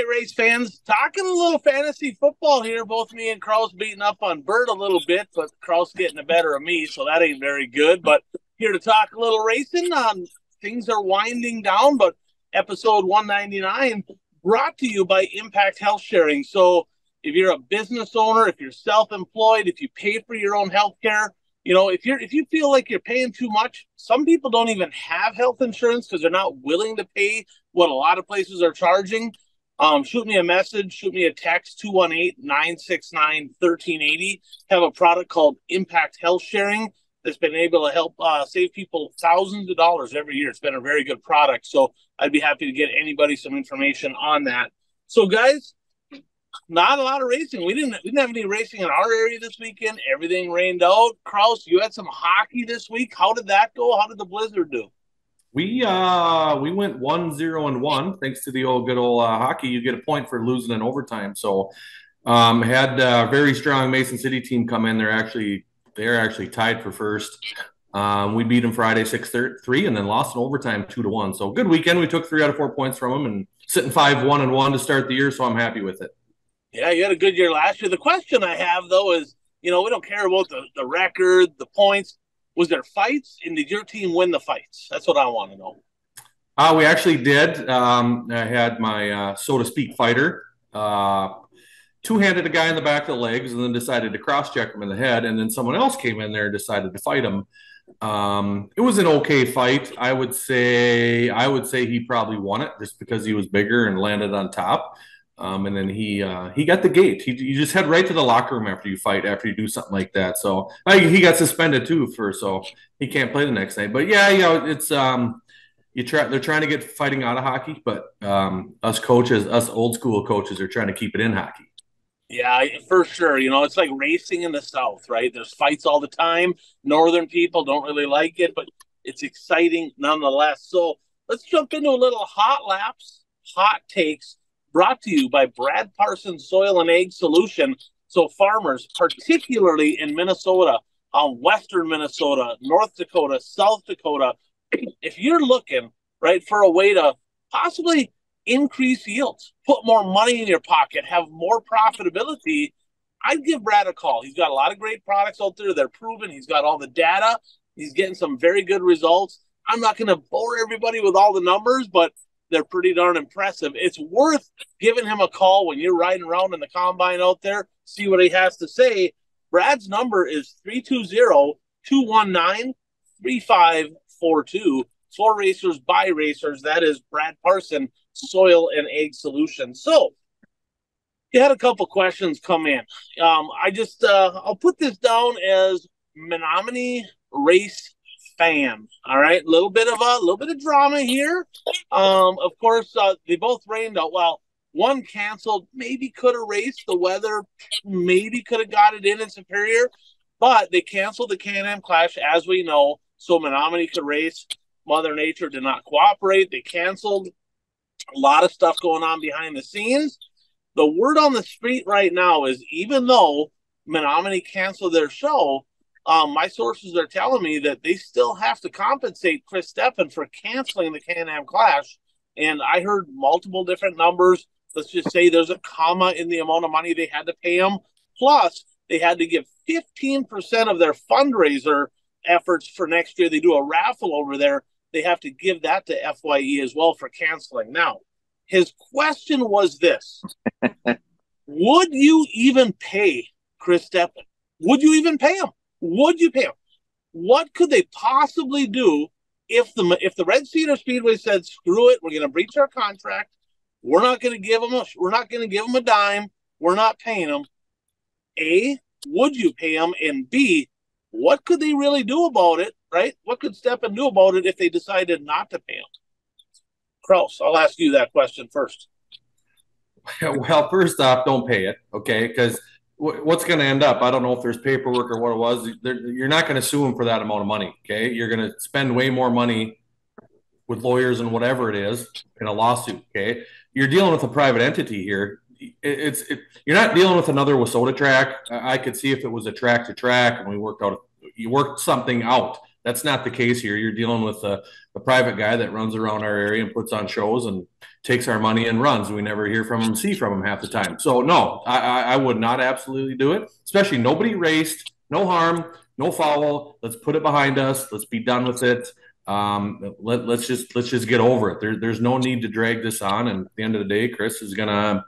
right, race fans, talking a little fantasy football here. Both me and Kraus beating up on Bert a little bit, but Kraus getting the better of me, so that ain't very good. But here to talk a little racing. Things are winding down, but episode 199 brought to you by Impact Health Sharing. So if you're a business owner, if you're self-employed, if you pay for your own health care, if you feel like you're paying too much, some people don't even have health insurance because they're not willing to pay what a lot of places are charging. Shoot me a message, shoot me a text, 218-969-1380. Have a product called Impact Health Sharing that's been able to help save people thousands of dollars every year. It's been a very good product. So I'd be happy to get anybody some information on that. So guys, not a lot of racing. We didn't have any racing in our area this weekend. Everything rained out. Kraus, you had some hockey this week. How did that go? How did the Blizzard do? We went 1-0-1 thanks to the good old hockey. You get a point for losing in overtime. So had a very strong Mason City team come in. They're actually tied for first. We beat them Friday 6-3 and then lost in overtime 2-1. So good weekend. We took 3 out of 4 points from them and sitting 5-1-1 to start the year. So I'm happy with it. Yeah, you had a good year last year. The question I have though is, we don't care about the record, the points. Was there fights, and did your team win the fights? That's what I want to know. We actually did. I had my, so to speak, fighter two-handed a guy in the back of the legs and then decided to cross-check him in the head, and then someone else came in there and decided to fight him. It was an okay fight. I would say he probably won it just because he was bigger and landed on top. And then he got the gate. You just head right to the locker room after you do something like that. So he got suspended too so he can't play the next night. But yeah, it's they're trying to get fighting out of hockey, but us old school coaches are trying to keep it in hockey. Yeah, for sure. It's like racing in the South, right? There's fights all the time. Northern people don't really like it, but it's exciting nonetheless. So let's jump into a little hot laps, hot takes, brought to you by Brad Parsons Soil and Egg Solution. So farmers, particularly in Minnesota, Western Minnesota, North Dakota, South Dakota, if you're looking, right, for a way to possibly increase yields, put more money in your pocket, have more profitability, I'd give Brad a call. He's got a lot of great products out there. They're proven. He's got all the data. He's getting some very good results. I'm not going to bore everybody with all the numbers, but they're pretty darn impressive. It's worth giving him a call when you're riding around in the combine out there, see what he has to say. Brad's number is 320-219-3542. For racers, by racers. That is Brad Parson, Soil and Egg Solutions. So you had a couple questions come in. I'll put this down as Menominee race fan. All right, a little bit of drama here. Of course, they both rained out. Well, one canceled, maybe could have raced. The weather maybe could have got it in Superior, but they canceled the Can-Am Clash, as we know, so Menominee could race. Mother Nature did not cooperate. They canceled. A lot of stuff going on behind the scenes. The word on the street right now is even though Menominee canceled their show, my sources are telling me that they still have to compensate Chris Steffen for canceling the Can-Am Clash. And I heard multiple different numbers. Let's just say there's a comma in the amount of money they had to pay him. Plus, they had to give 15% of their fundraiser efforts for next year. They do a raffle over there. They have to give that to FYE as well for canceling. Now, his question was this. Would you even pay Chris Steffen? Would you even pay him? Would you pay him? What could they possibly do if the Red Cedar Speedway said, screw it, we're going to breach our contract. We're not going to give him a dime. We're not paying him. A, would you pay him? And B, what could they really do about it, right? What could Steffen do about it if they decided not to pay him? Kraus, I'll ask you that question first. Well, first off, don't pay it, okay? Because what's going to end up, I don't know if there's paperwork or what it was. You're not going to sue him for that amount of money, okay? You're going to spend way more money with lawyers and whatever it is in a lawsuit, okay? You're dealing with a private entity here. You're not dealing with another WISSOTA track. I could see if it was a track to track and you worked something out. That's not the case here. You're dealing with a private guy that runs around our area and puts on shows and takes our money and runs. We never hear from him, see from him half the time. So no, I would not absolutely do it. Especially nobody raced, no harm, no foul. Let's put it behind us. Let's be done with it. Let's just get over it. There's no need to drag this on. And at the end of the day, Chris is gonna,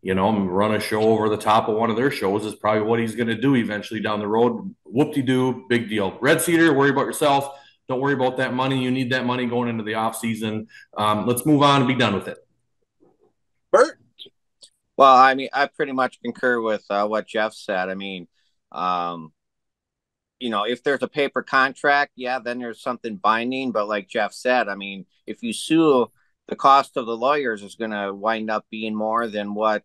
run a show over the top of one of their shows is probably what he's gonna do eventually down the road. Whoop-de-doo, big deal. Red Cedar, worry about yourself. Don't worry about that money. You need that money going into the off season. Let's move on and be done with it. Bert? Well, I mean, I pretty much concur with what Jeff said. I mean, if there's a paper contract, yeah, then there's something binding. But like Jeff said, I mean, if you sue, the cost of the lawyers is going to wind up being more than what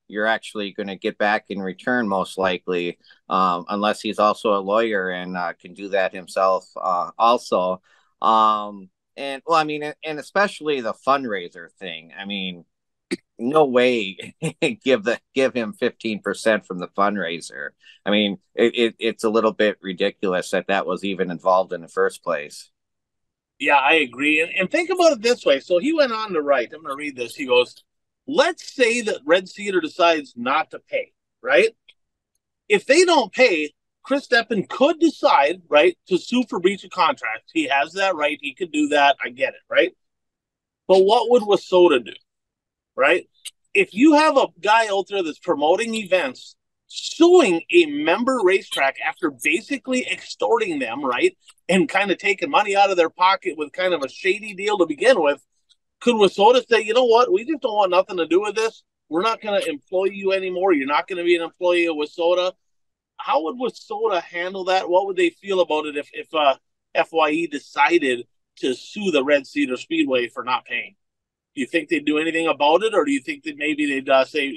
you're actually going to get back in return, most likely, unless he's also a lawyer and can do that himself also. And well, I mean, and especially the fundraiser thing. I mean, no way give him 15% from the fundraiser. I mean, it's a little bit ridiculous that was even involved in the first place. Yeah, I agree. And think about it this way. So he went on to write, I'm going to read this. He goes, let's say that Red Cedar decides not to pay, right? If they don't pay, Chris Steppen could decide, right, to sue for breach of contract. He has that right. He could do that. I get it, right? But what would WISSOTA do, right? If you have a guy out there that's promoting events, suing a member racetrack after basically extorting them, right, and kind of taking money out of their pocket with kind of a shady deal to begin with, could WISSOTA say, you know what, we just don't want nothing to do with this. We're not going to employ you anymore. You're not going to be an employee of WISSOTA. How would WISSOTA handle that? What would they feel about it if FYE decided to sue the Red Cedar Speedway for not paying? Do you think they'd do anything about it, or do you think that maybe they'd say,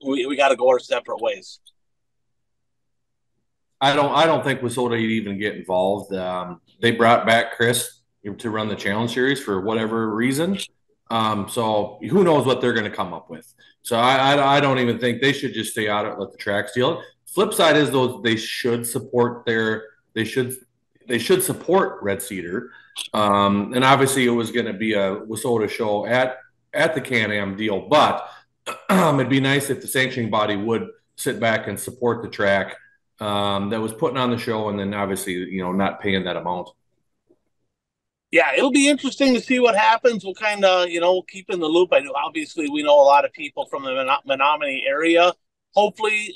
we got to go our separate ways? I don't think WISSOTA would even get involved. They brought back Chris to run the Challenge Series for whatever reason. So who knows what they're going to come up with. So I don't even think they should just stay out of it, let the tracks deal it. Flip side is though they should support Red Cedar. And obviously it was going to be a WISSOTA show at the Can-Am deal, but it'd be nice if the sanctioning body would sit back and support the track that was putting on the show, and then obviously, not paying that amount. Yeah, it'll be interesting to see what happens. We'll kind of, keep in the loop. I know, obviously, we know a lot of people from the Menominee area. Hopefully,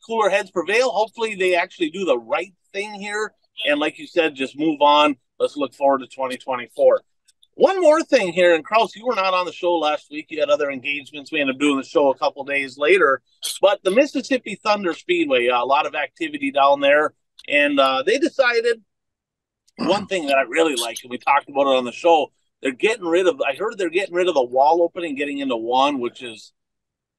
cooler heads prevail. Hopefully, they actually do the right thing here. And like you said, just move on. Let's look forward to 2024. One more thing here, and Kraus, you were not on the show last week. You had other engagements. We ended up doing the show a couple days later. But the Mississippi Thunder Speedway, a lot of activity down there. And they decided one thing that I really like, and we talked about it on the show, I heard they're getting rid of the wall opening, getting into one, which is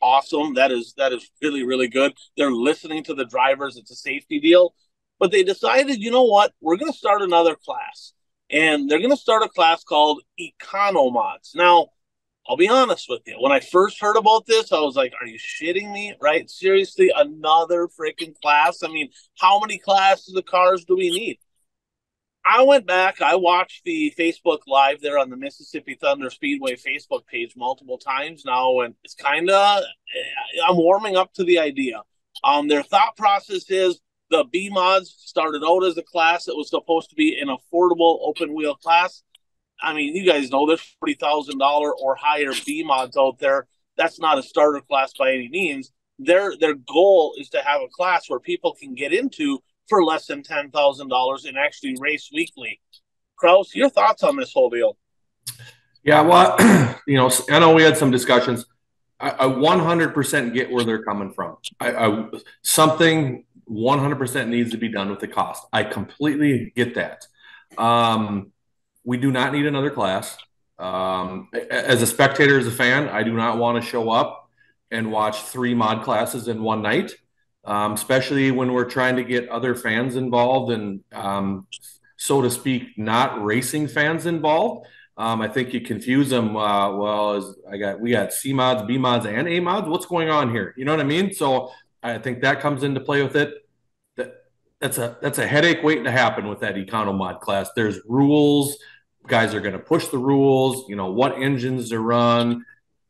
awesome. That is really, really good. They're listening to the drivers. It's a safety deal. But they decided, you know what? We're going to start another class. And they're going to start a class called Economods. Now, I'll be honest with you. When I first heard about this, I was like, are you shitting me? Right? Seriously, another freaking class? I mean, how many classes of cars do we need? I went back. I watched the Facebook Live there on the Mississippi Thunder Speedway Facebook page multiple times now, and it's kind of, I'm warming up to the idea. Their thought process is, the B mods started out as a class that was supposed to be an affordable open wheel class. I mean, you guys know there's $40,000 or higher B mods out there. That's not a starter class by any means. Their goal is to have a class where people can get into for less than $10,000 and actually race weekly. Kraus, your thoughts on this whole deal? Yeah, well, I know we had some discussions. I 100% get where they're coming from. Something 100% needs to be done with the cost. I completely get that. We do not need another class. As a spectator, as a fan, I do not want to show up and watch 3 mod classes in one night, especially when we're trying to get other fans involved and, so to speak, not racing fans involved. I think you confuse them. We got C mods, B mods, and A mods. What's going on here? You know what I mean? So I think that comes into play with it. that's a headache waiting to happen with that economod class. There's rules. Guys are going to push the rules. What engines to run.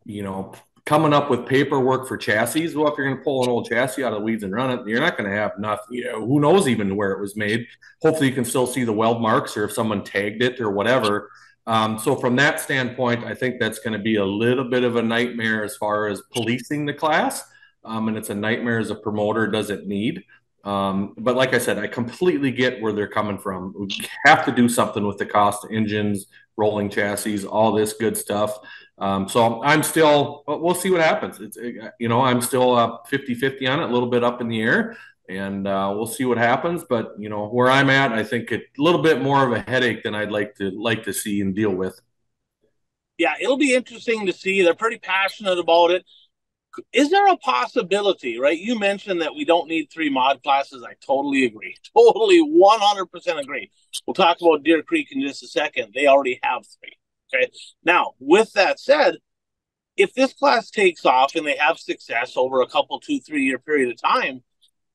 You know, coming up with paperwork for chassis. Well, if you're going to pull an old chassis out of the weeds and run it, you're not going to have nothing. Who knows even where it was made? Hopefully, you can still see the weld marks or if someone tagged it or whatever. So from that standpoint, I think that's going to be a little bit of a nightmare as far as policing the class. And it's a nightmare as a promoter doesn't need. But like I said, I completely get where they're coming from. We have to do something with the cost of engines, rolling chassis, all this good stuff. So I'm still, we'll see what happens. I'm still 50-50 on it, a little bit up in the air, and we'll see what happens. But where I'm at, I think a little bit more of a headache than I'd like to see and deal with. Yeah, it'll be interesting to see. They're pretty passionate about it. Is there a possibility, right? You mentioned that we don't need 3 mod classes. I totally agree. Totally 100% agree. We'll talk about Deer Creek in just a second. They already have 3. Okay. Now, with that said, if this class takes off and they have success over a couple, 2-3 year period of time,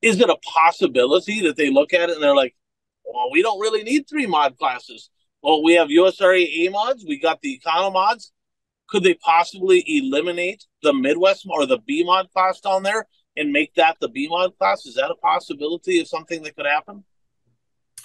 is it a possibility that they look at it and they're like, well, we don't really need 3 mod classes. Well, we have USRA A mods. We got the Econo mods. Could they possibly eliminate the Midwest or the B mod class down there and make that the B mod class? Is that a possibility of something that could happen?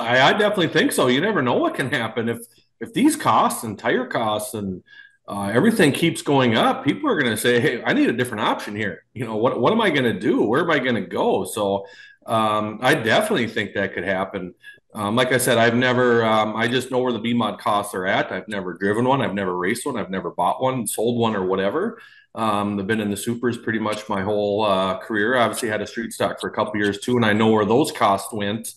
I definitely think so. You never know what can happen if these costs and tire costs and everything keeps going up. People are going to say, "Hey, I need a different option here. What am I going to do? Where am I going to go?" So I definitely think that could happen. Like I said, I've never. I just know where the B mod costs are at. I've never driven one. I've never raced one. I've never bought one, sold one, or whatever. I've been in the supers pretty much my whole career. I obviously had a street stock for a couple years too, and I know where those costs went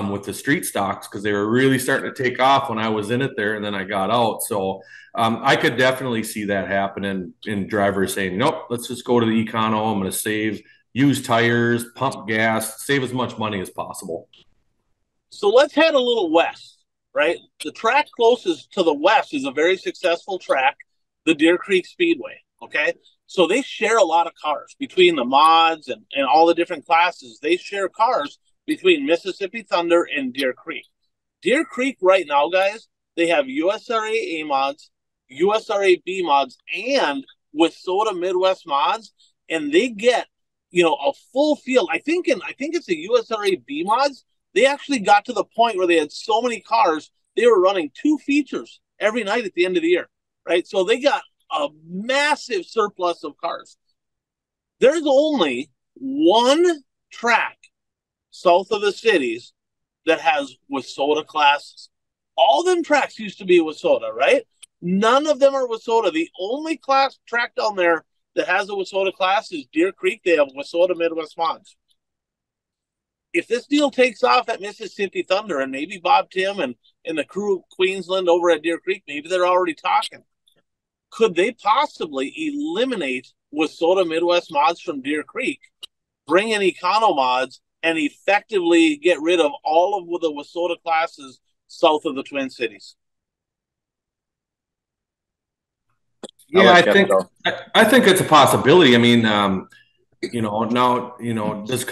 with the street stocks because they were really starting to take off when I was in it there, and then I got out. So I could definitely see that happening in drivers saying, "Nope, let's just go to the Econo. I'm going to save, use tires, pump gas, save as much money as possible." So let's head a little west, right? The track closest to the west is a very successful track, the Deer Creek Speedway. Okay. So they share a lot of cars between the mods and all the different classes. They share cars between Mississippi Thunder and Deer Creek. Deer Creek right now, guys, they have USRA A mods, USRA B mods, and WISSOTA Midwest mods, and they get a full field. I think it's the USRA B mods. They actually got to the point where they had so many cars, they were running 2 features every night at the end of the year, right? So they got a massive surplus of cars. There's only one track south of the cities that has WISSOTA classes. All them tracks used to be WISSOTA, right? None of them are WISSOTA. The only class track down there that has a WISSOTA class is Deer Creek. They have WISSOTA Midwest mods. If this deal takes off at Mississippi Thunder and maybe Bob Tim and the crew of Queensland over at Deer Creek, maybe they're already talking. Could they possibly eliminate WISSOTA Midwest mods from Deer Creek, bring in Econo mods, and effectively get rid of all of the WISSOTA classes south of the Twin Cities? Yeah, I think it's a possibility. I mean, now, does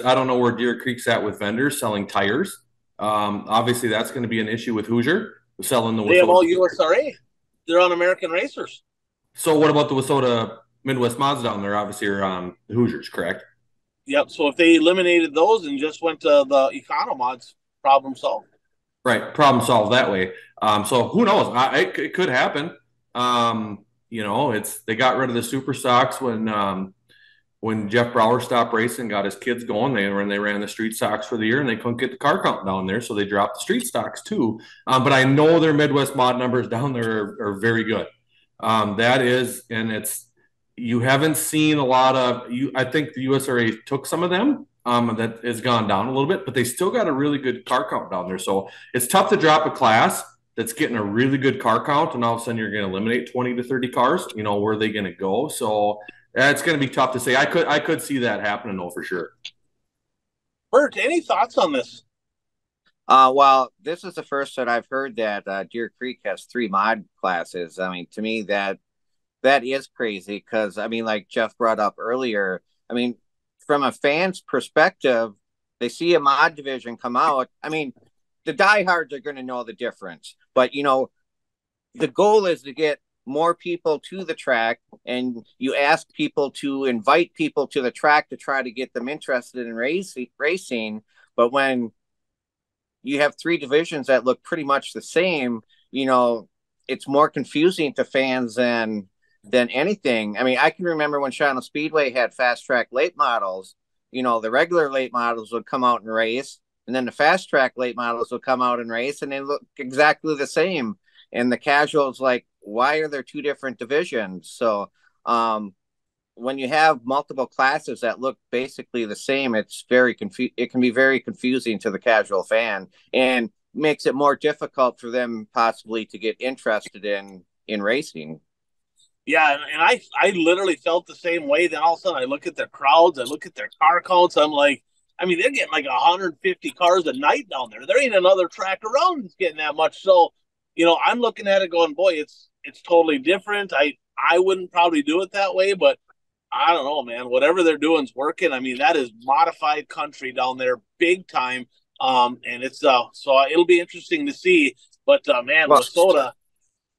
I don't know where Deer Creek's at with vendors selling tires. Obviously, that's going to be an issue with Hoosier selling the. They have all USRA. They're on American Racers. So what about the WISSOTA Midwest mods down there? Obviously, are Hoosiers, correct? Yep. So if they eliminated those and just went to the Econo mods, problem solved. Right, problem solved that way. So who knows? It could happen. They got rid of the super stocks when Jeff Brower stopped racing, got his kids going. They ran the street stocks for the year, and they couldn't get the car count down there, so they dropped the street stocks too. But I know their Midwest mod numbers down there are very good. That is, and you haven't seen a lot of you. I think the USRA took some of them. That has gone down a little bit, but they still got a really good car count down there. So it's tough to drop a class that's getting a really good car count, and all of a sudden you're going to eliminate 20 to 30 cars. Where are they going to go? So it's going to be tough to say. I could see that happening, though, for sure. Bert, any thoughts on this? Well, this is the first that I've heard that Deer Creek has 3 mod classes. I mean, to me, that is crazy because, I mean, like Jeff brought up earlier, I mean, from a fan's perspective, they see a mod division come out. I mean, the diehards are going to know the difference, but the goal is to get more people to the track, and you ask people to invite people to the track to try to get them interested in racing. But when you have three divisions that look pretty much the same, it's more confusing to fans than anything. I mean, I can remember when Shawano Speedway had fast track late models. The regular late models would come out and race, and then the fast track late models would come out and race, and they look exactly the same. And the casuals like, why are there two different divisions? So when you have multiple classes that look basically the same, it can be very confusing to the casual fan, and makes it more difficult for them possibly to get interested in racing. Yeah, and I literally felt the same way. Then all of a sudden I look at their crowds, I look at their car counts. I'm like, I mean, they're getting like 150 cars a night down there. There ain't another track around that's getting that much. So, I'm looking at it going, boy, it's totally different. I wouldn't probably do it that way, but I don't know, man. Whatever they're doing is working. I mean, that is modified country down there, big time. And it's so it'll be interesting to see. But man, Well, Wasota,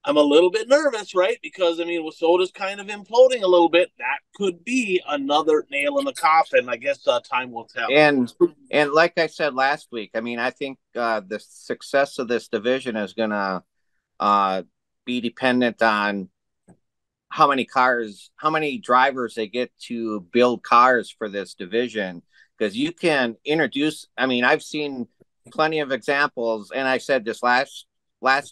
I'm a little bit nervous, right? Because I mean, Wasota's kind of imploding a little bit. That could be another nail in the coffin. I guess time will tell. and like I said last week, I mean, I think the success of this division is gonna be dependent on how many drivers they get to build cars for this division. Because you can introduce, I mean, I've seen plenty of examples, and I said this last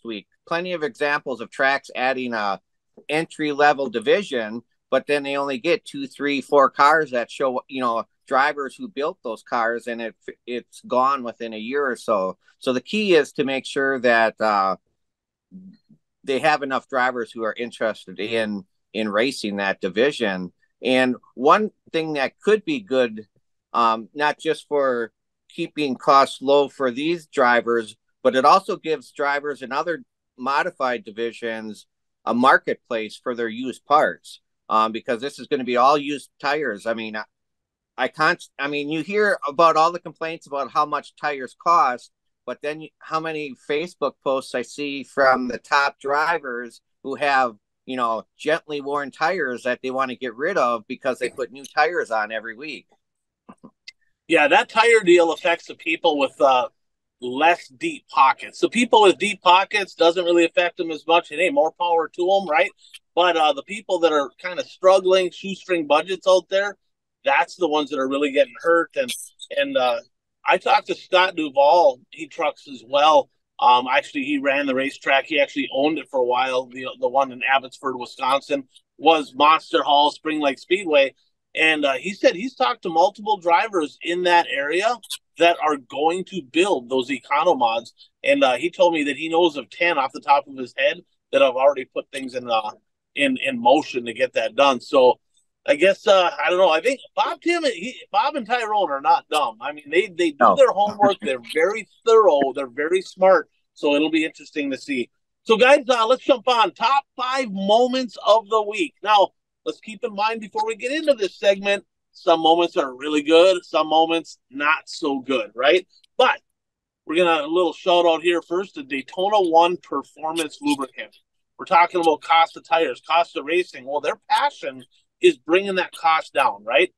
week, plenty of examples of tracks adding a entry level division, but then they only get 2, 3, 4 cars that show, drivers who built those cars, and it's gone within a year or so. So the key is to make sure that they have enough drivers who are interested in racing that division. And one thing that could be good, not just for keeping costs low for these drivers, but it also gives drivers in other modified divisions a marketplace for their used parts, because this is going to be all used tires. I mean, you hear about all the complaints about how much tires cost, but then how many Facebook posts I see from the top drivers who have, gently worn tires that they want to get rid of because they put new tires on every week. Yeah, that tire deal affects the people with less deep pockets. So people with deep pockets doesn't really affect them as much. And hey, more power to them, right? But the people that are kind of struggling, shoestring budgets out there, that's the ones that are really getting hurt. And I talked to Scott Duvall. He trucks as well. Actually, he ran the racetrack. He actually owned it for a while. The one in Abbotsford, Wisconsin, was Monster Hall Spring Lake Speedway. And he said he's talked to multiple drivers in that area that are going to build those econo mods. And he told me that he knows of 10 off the top of his head that have already put things in motion to get that done. So I guess I don't know. I think Bob and Tyrone are not dumb. I mean, they do their homework. They're very thorough. They're very smart. So it'll be interesting to see. So guys, let's jump on top 5 moments of the week. Now, let's keep in mind before we get into this segment, some moments are really good, some moments not so good, right? But we're going to a little shout out here first to Daytona 1 Performance Lubricant. We're talking about cost of tires, cost of racing. Well, their passion is bringing that cost down, right?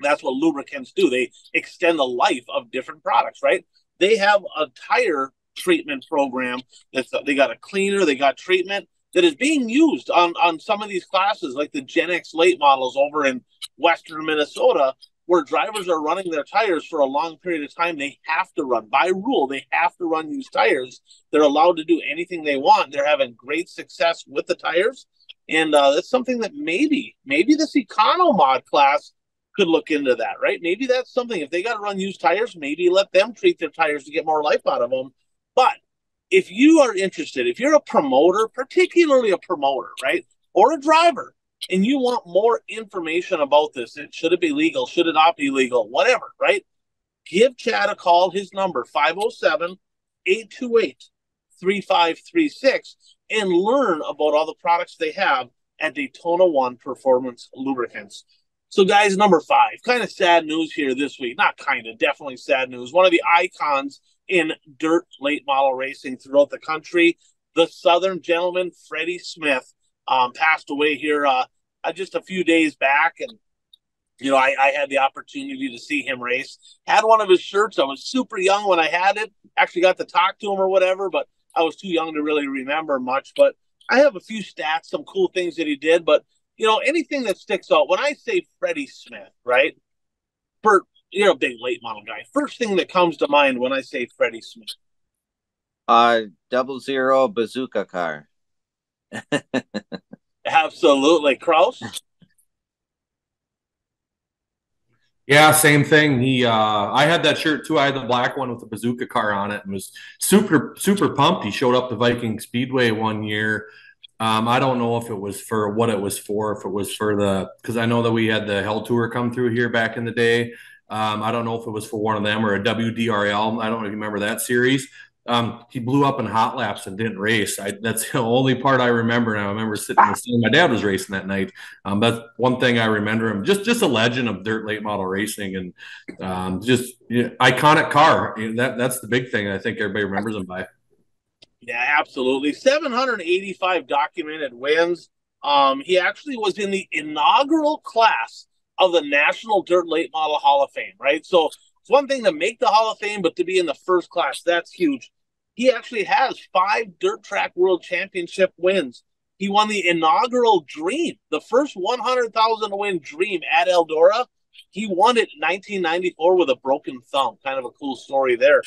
That's what lubricants do. They extend the life of different products, right? They have a tire treatment program. They got a cleaner, they got treatment that is being used on some of these classes, like the Gen X late models over in Western Minnesota, where drivers are running their tires for a long period of time. They have to run, by rule, they have to run used tires. They're allowed to do anything they want. They're having great success with the tires. And that's something that maybe this econo mod class could look into that, right? Maybe that's something. If they got to run used tires, maybe let them treat their tires to get more life out of them. But if you are interested, if you're a promoter, particularly a promoter, right, or a driver, and you want more information about this, should it be legal? Should it not be legal? Whatever, right? Give Chad a call. His number, 507-828-3536, and learn about all the products they have at Daytona 1 Performance Lubricants. So, guys, number 5, kind of sad news here this week. Not kind of, definitely sad news. One of the icons in dirt late model racing throughout the country, the Southern gentleman, Freddie Smith, passed away here just a few days back. And, I had the opportunity to see him race. Had one of his shirts. I was super young when I had it. Actually got to talk to him or whatever, but I was too young to really remember much. But I have a few stats, some cool things that he did. But, anything that sticks out. When I say Freddie Smith, right? Bert, you're a big late model guy. First thing that comes to mind when I say Freddie Smith. 00 bazooka car. Absolutely. Kraus? Yeah, same thing. I had that shirt too. I had the black one with the bazooka car on it and was super, super pumped. He showed up to Viking Speedway one year. I don't know if it was for what it was for, if it was for because I know that we had the Hell Tour come through here back in the day. I don't know if it was for one of them or a WDRL. I don't remember that series. He blew up in hot laps and didn't race. That's the only part I remember. And I remember sitting in the stand. My dad was racing that night. That's one thing I remember him. Just a legend of dirt late model racing, and iconic car. That's the big thing I think everybody remembers him by. Yeah, absolutely. 785 documented wins. He actually was in the inaugural class of the National Dirt Late Model Hall of Fame, right? So it's one thing to make the Hall of Fame, but to be in the first class, that's huge. He actually has 5 Dirt Track World Championship wins. He won the inaugural Dream, the first 100,000 win Dream at Eldora. He won it in 1994 with a broken thumb. Kind of a cool story there.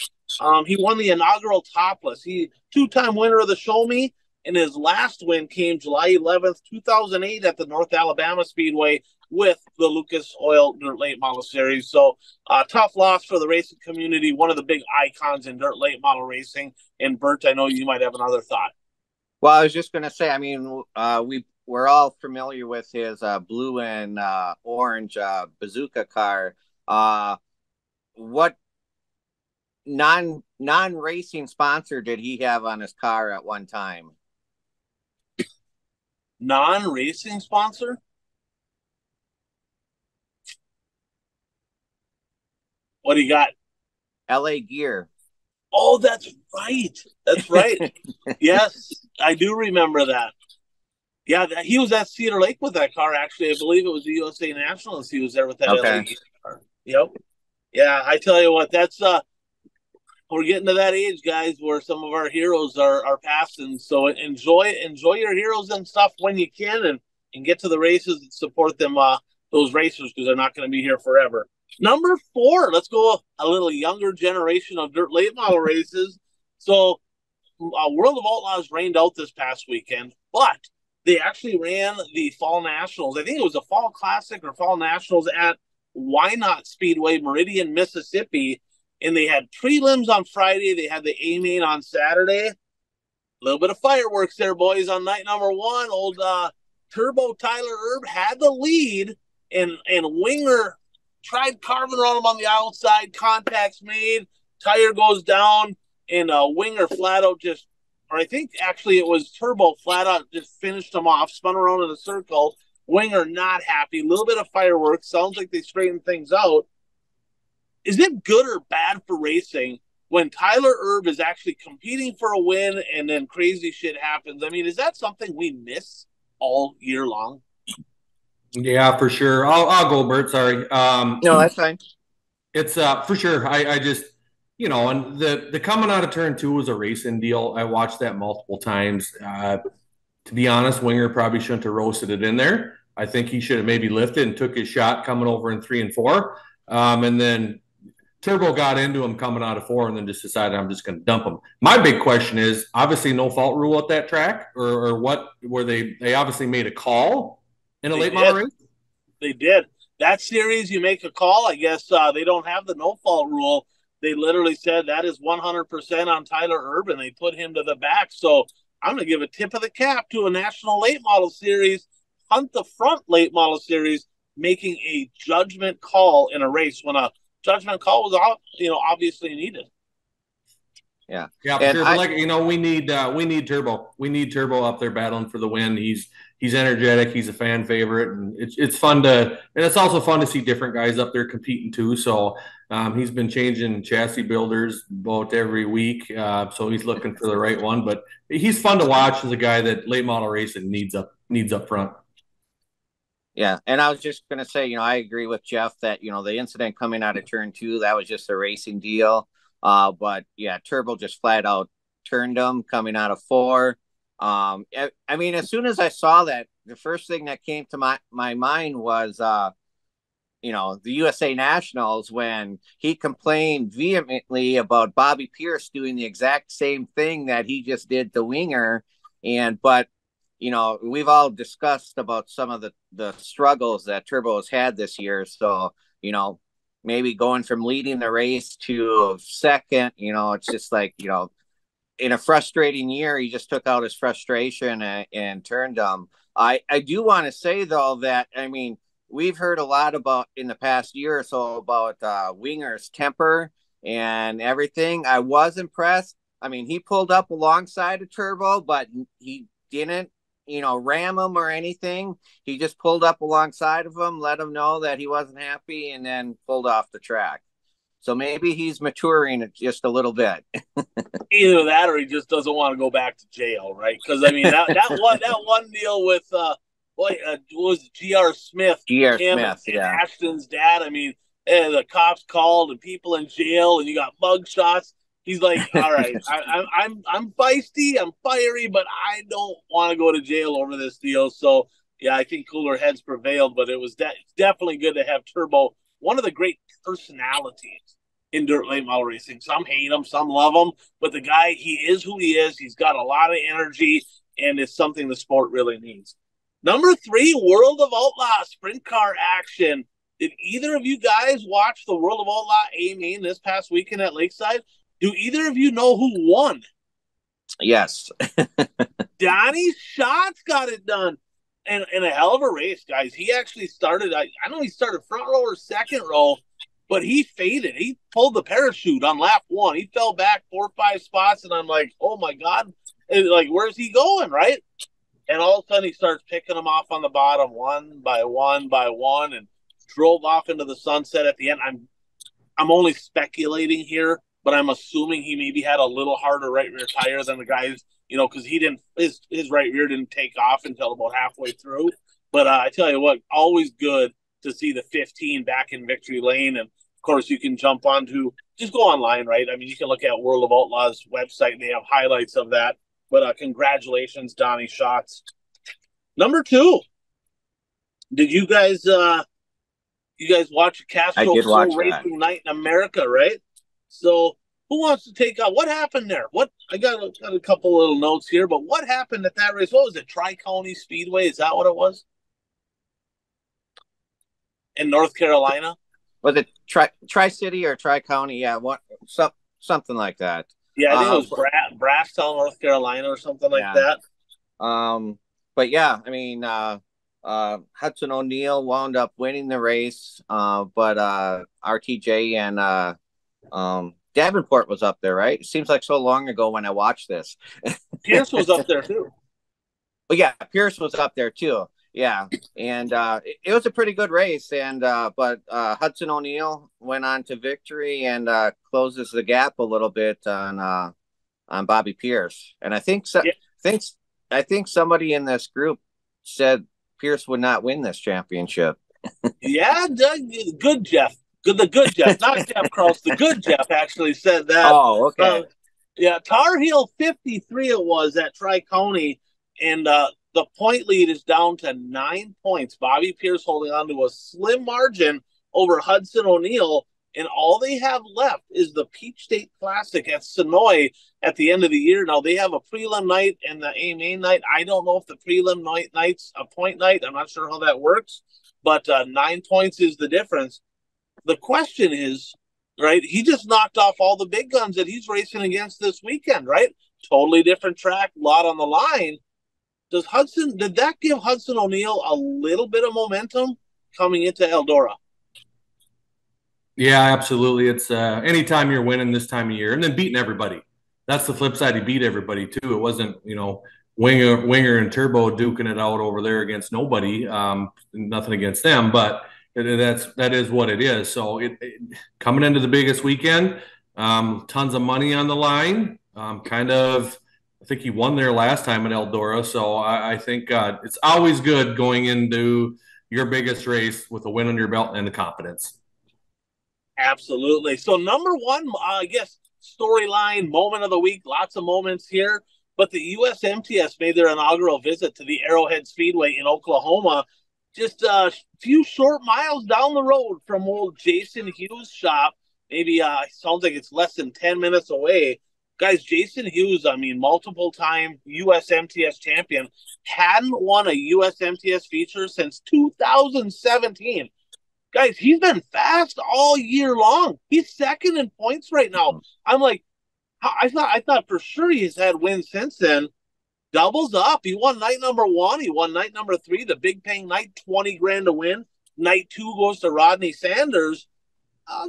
He won the inaugural Topless. He 2-time winner of the Show Me, and his last win came July 11th, 2008 at the North Alabama Speedway with the Lucas Oil Dirt Late Model Series. So tough loss for the racing community, one of the big icons in dirt late model racing. And Bert, I know you might have another thought. Well, I was just going to say, I mean, we're all familiar with his blue and orange bazooka car. What non-racing sponsor did he have on his car at one time? Non-racing sponsor? What do you got? LA Gear. Oh, that's right. That's right. Yes, I do remember that. Yeah, he was at Cedar Lake with that car, actually. I believe it was the USA Nationals. He was there with that LA Gear car. Yep. Yeah, I tell you what, that's we're getting to that age, guys, where some of our heroes are passing. So enjoy your heroes and stuff when you can, and get to the races and support them, those racers, because they're not going to be here forever. Number 4, let's go a little younger generation of dirt late model races. So World of Outlaws rained out this past weekend, but they actually ran the Fall Nationals. I think it was a Fall Classic or Fall Nationals at Why Not Speedway, Meridian, Mississippi. And they had prelims on Friday. They had the A-Main on Saturday. A little bit of fireworks there, boys, on night number 1. Old Turbo Tyler Erb had the lead, and Winger tried carving around him on the outside. Contacts made. Tire goes down, and Winger flat out I think actually it was Turbo flat out just finished him off, spun around in a circle. Winger not happy. A little bit of fireworks. Sounds like they straightened things out. Is it good or bad for racing when Tyler Erb is actually competing for a win and then crazy shit happens? I mean, is that something we miss all year long? Yeah, for sure. I'll go, Bert. Sorry. No, that's fine. It's for sure. I just, and the coming out of turn 2 was a racing deal. I watched that multiple times. To be honest, Winger probably shouldn't have roasted it in there. I think he should have maybe lifted and took his shot coming over in 3 and 4. And then Turbo got into him coming out of 4 and then just decided I'm just going to dump him. My big question is obviously no fault rule at that track, or what? Were they obviously made a call in a late model race? They did. That series, you make a call. I guess they don't have the no fault rule. They literally said that is 100% on Tyler Erb, and they put him to the back. So I'm going to give a tip of the cap to a national late model series, Hunt the Front late model series, making a judgment call in a race when a judgment call was, obviously needed. Yeah, for sure. But we need Turbo. We need Turbo up there battling for the win. He's he's energetic. He's a fan favorite, and it's fun to, and it's also fun to see different guys up there competing too. So he's been changing chassis builders about every week, so he's looking for the right one. But he's fun to watch as a guy that late model racing needs up front. Yeah, and I was just going to say, I agree with Jeff that, the incident coming out of turn 2, that was just a racing deal. But yeah, Turbo just flat out turned him coming out of 4. I mean, as soon as I saw that, the first thing that came to my mind was, the USA Nationals, when he complained vehemently about Bobby Pierce doing the exact same thing that he just did to Winger. But we've all discussed about some of the struggles that Turbo has had this year. So, maybe going from leading the race to second, it's just like, in a frustrating year, he just took out his frustration and turned them. I do want to say, though, that, I mean, we've heard a lot about in the past year or so about Winger's temper and everything. I was impressed. I mean, he pulled up alongside of Turbo, but he didn't, ram him or anything. He just pulled up alongside of him, let him know that he wasn't happy, and then pulled off the track. So maybe he's maturing just a little bit. Either that, or he just doesn't want to go back to jail, right? Because I mean, that one deal with what was it, G.R. Smith, G.R. him Smith, and yeah. Ashton's dad. I mean, the cops called and people in jail, and you got mug shots. He's like, all right, I'm feisty, I'm fiery, but I don't want to go to jail over this deal. So yeah, I think cooler heads prevailed, but it was definitely good to have Turbo, one of the great personalities in dirt late model racing. Some hate him, some love him, but the guy, he is who he is. He's got a lot of energy, and it's something the sport really needs. Number 3, World of Outlaw sprint car action. Did either of you guys watch the World of Outlaw A-Main this past weekend at Lakeside? Do either of you know who won? Yes. Donnie Schatz got it done. And a hell of a race, guys. He actually started, I know he started front row or second row, but he faded. He pulled the parachute on lap 1. He fell back 4 or 5 spots, and I'm like, oh my God. And like, where's he going, right? And all of a sudden he starts picking them off on the bottom one by one and drove off into the sunset at the end. I'm only speculating here, but I'm assuming he maybe had a little harder right rear tire than the guys, because he didn't, his right rear didn't take off until about halfway through. But I tell you what, always good to see the 15 back in victory lane. And of course, you can jump onto, just go online, right? I mean, you can look at World of Outlaws website and they have highlights of that. But congratulations, Donnie Schatz. Number 2, did you guys watch Castro Full Racing Night in America, right? So who wants to take out? What happened there? I got a couple little notes here, but what happened at that race? What was it? Tri-County Speedway? Is that what it was? In North Carolina? Was it Tri-City or Tri-County? Yeah, something like that. Yeah, I think it was Brasstown, North Carolina, or something like that. But yeah, I mean, Hudson O'Neal wound up winning the race, but RTJ and Davenport was up there, right? It seems like so long ago when I watched this. Pierce was up there too. Well, yeah, Pierce was up there too. Yeah, and it was a pretty good race, and but Hudson O'Neal went on to victory and closes the gap a little bit on Bobby Pierce. And I think somebody in this group said Pierce would not win this championship. Yeah, good Jeff. The good Jeff, not Jeff Krause. The good Jeff actually said that. Oh, okay. Yeah, Tar Heel 53 it was at Tri-County, and the point lead is down to 9 points. Bobby Pierce holding on to a slim margin over Hudson O'Neal, and all they have left is the Peach State Classic at Sonoy at the end of the year. Now, they have a prelim night and the A-Main night. I don't know if the prelim night's a point night. I'm not sure how that works, but 9 points is the difference. The question is, right, he just knocked off all the big guns that he's racing against this weekend, right? Totally different track, a lot on the line. Did that give Hudson O'Neal a little bit of momentum coming into Eldora? Yeah, absolutely. It's anytime you're winning this time of year and then beating everybody. That's the flip side. He beat everybody too. It wasn't, Winger and Turbo duking it out over there against nobody. Nothing against them, but that is what it is. So coming into the biggest weekend, tons of money on the line. I think he won there last time at Eldora, so I think it's always good going into your biggest race with a win under your belt and the confidence. Absolutely. So number one, I guess, storyline, moment of the week, lots of moments here. But the USMTS made their inaugural visit to the Arrowhead Speedway in Oklahoma, just a few short miles down the road from old Jason Hughes' shop. Maybe sounds like it's less than 10 minutes away. Guys, Jason Hughes, I mean, multiple-time USMTS champion, hadn't won a USMTS feature since 2017. Guys, he's been fast all year long. He's second in points right now. I'm like, I thought for sure he's had wins since then. Doubles up. He won night number 1. He won night number 3, the big paying night, 20 grand to win. Night 2 goes to Rodney Sanders.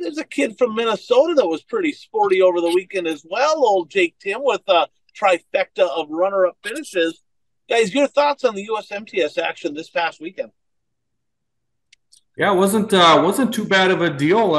There's a kid from Minnesota that was pretty sporty over the weekend as well, old Jake Tim, with a trifecta of runner-up finishes. Guys, your thoughts on the USMTS action this past weekend? Yeah, it wasn't too bad of a deal.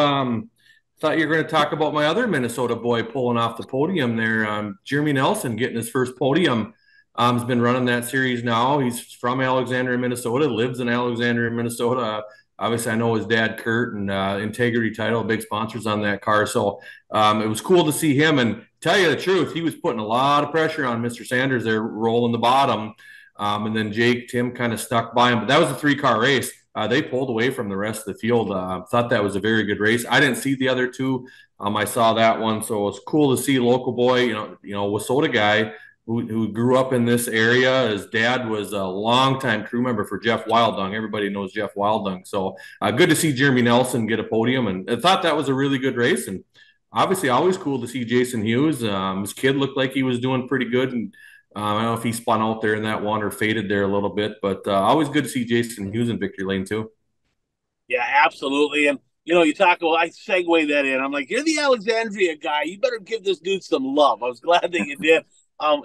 Thought you were going to talk about my other Minnesota boy pulling off the podium there. Jeremy Nelson getting his first podium. He's been running that series now. He's from Alexandria, Minnesota, lives in Alexandria, Minnesota. Obviously, I know his dad, Kurt, and Integrity Title, big sponsors on that car. So it was cool to see him. And tell you the truth, he was putting a lot of pressure on Mr. Sanders there, rolling the bottom. And then Jake, Tim kind of stuck by him. But that was a 3-car race. They pulled away from the rest of the field. Thought that was a very good race. I didn't see the other two. I saw that one, so it was cool to see a local boy, Wausoda guy who grew up in this area. His dad was a longtime crew member for Jeff Wildung. Everybody knows Jeff Wildung. So good to see Jeremy Nelson get a podium, and I thought that was a really good race. And obviously, always cool to see Jason Hughes. His kid looked like he was doing pretty good, and I don't know if he spun out there in that one or faded there a little bit, but always good to see Jason Hughes in victory lane too. Yeah, absolutely. And, you talk about, I segue that in. I'm like, you're the Alexandria guy. You better give this dude some love. I was glad that you did.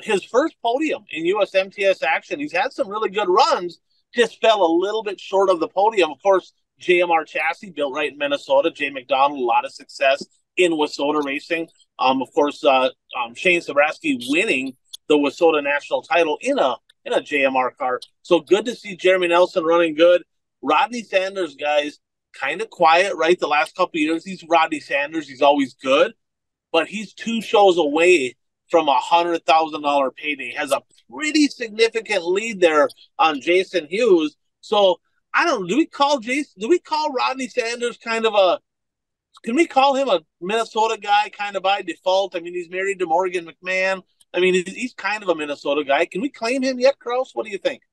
His first podium in USMTS action. He's had some really good runs, just fell a little bit short of the podium. Of course, JMR chassis built right in Minnesota. Jay McDonald, a lot of success in Wausoda racing. Of course, Shane Sabraski winning the Wausoda national title in a JMR car. So good to see Jeremy Nelson running good. Rodney Sanders, guys, kind of quiet, right? The last couple of years, he's Rodney Sanders. He's always good, but he's 2 shows away from $100,000 payday. He has a pretty significant lead there on Jason Hughes. So I don't know. Do we call Rodney Sanders kind of can we call him a Minnesota guy kind of by default? I mean, he's married to Morgan McMahon. I mean, he's kind of a Minnesota guy. Can we claim him yet, Kraus? What do you think?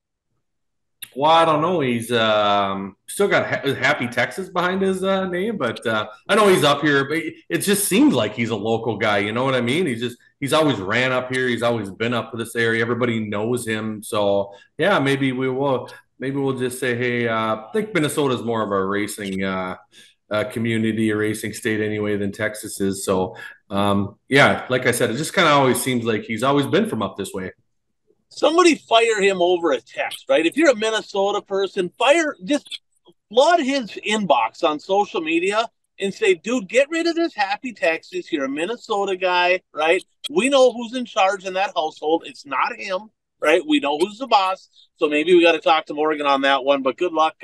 Well, I don't know. He's still got Happy Texas behind his name, but I know he's up here. But it just seems like he's a local guy. You know what I mean? He's always ran up here. He's always been up to this area. Everybody knows him. So yeah, maybe we'll just say, hey, I think Minnesota is more of a racing community, a racing state anyway than Texas is. So yeah, like I said, it just kind of always seems like he's always been from up this way. Somebody fire him over a text, right? If you're a Minnesota person, just flood his inbox on social media and say, dude, get rid of this Happy Texas. You're a Minnesota guy, right? We know who's in charge in that household. It's not him, right? We know who's the boss. So maybe we got to talk to Morgan on that one, but good luck.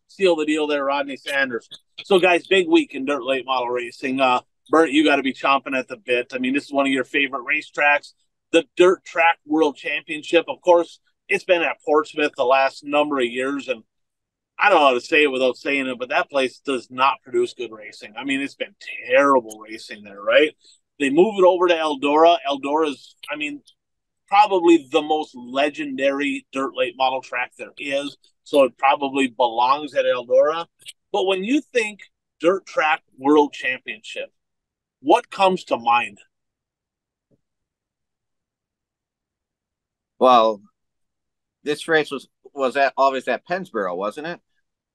Seal the deal there, Rodney Sanders. So guys, big week in dirt late model racing. Bert, you got to be chomping at the bit. I mean, this is one of your favorite racetracks. The Dirt Track World Championship, of course, it's been at Portsmouth the last number of years, and I don't know how to say it without saying it, but that place does not produce good racing. I mean, it's been terrible racing there, right? They move it over to Eldora. Eldora's, I mean, probably the most legendary dirt late model track there is, so it probably belongs at Eldora. But when you think Dirt Track World Championship, what comes to mind? Well, this race was always at Pennsboro, wasn't it?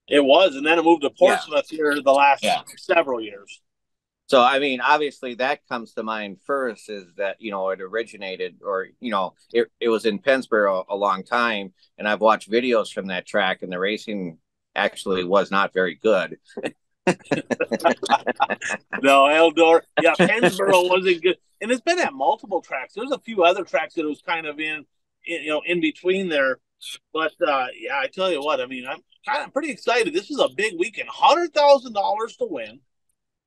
It was, and then it moved to Portsmouth here the last several years. So, I mean, obviously that comes to mind first is that, it originated or, it was in Pennsboro a long time. And I've watched videos from that track and the racing actually was not very good. No, Eldora. Yeah, Pennsboro wasn't good. And it's been at multiple tracks. There's a few other tracks that it was kind of in between there. But yeah, I tell you what, I mean, I'm kind of pretty excited. This is a big weekend. $100,000 to win.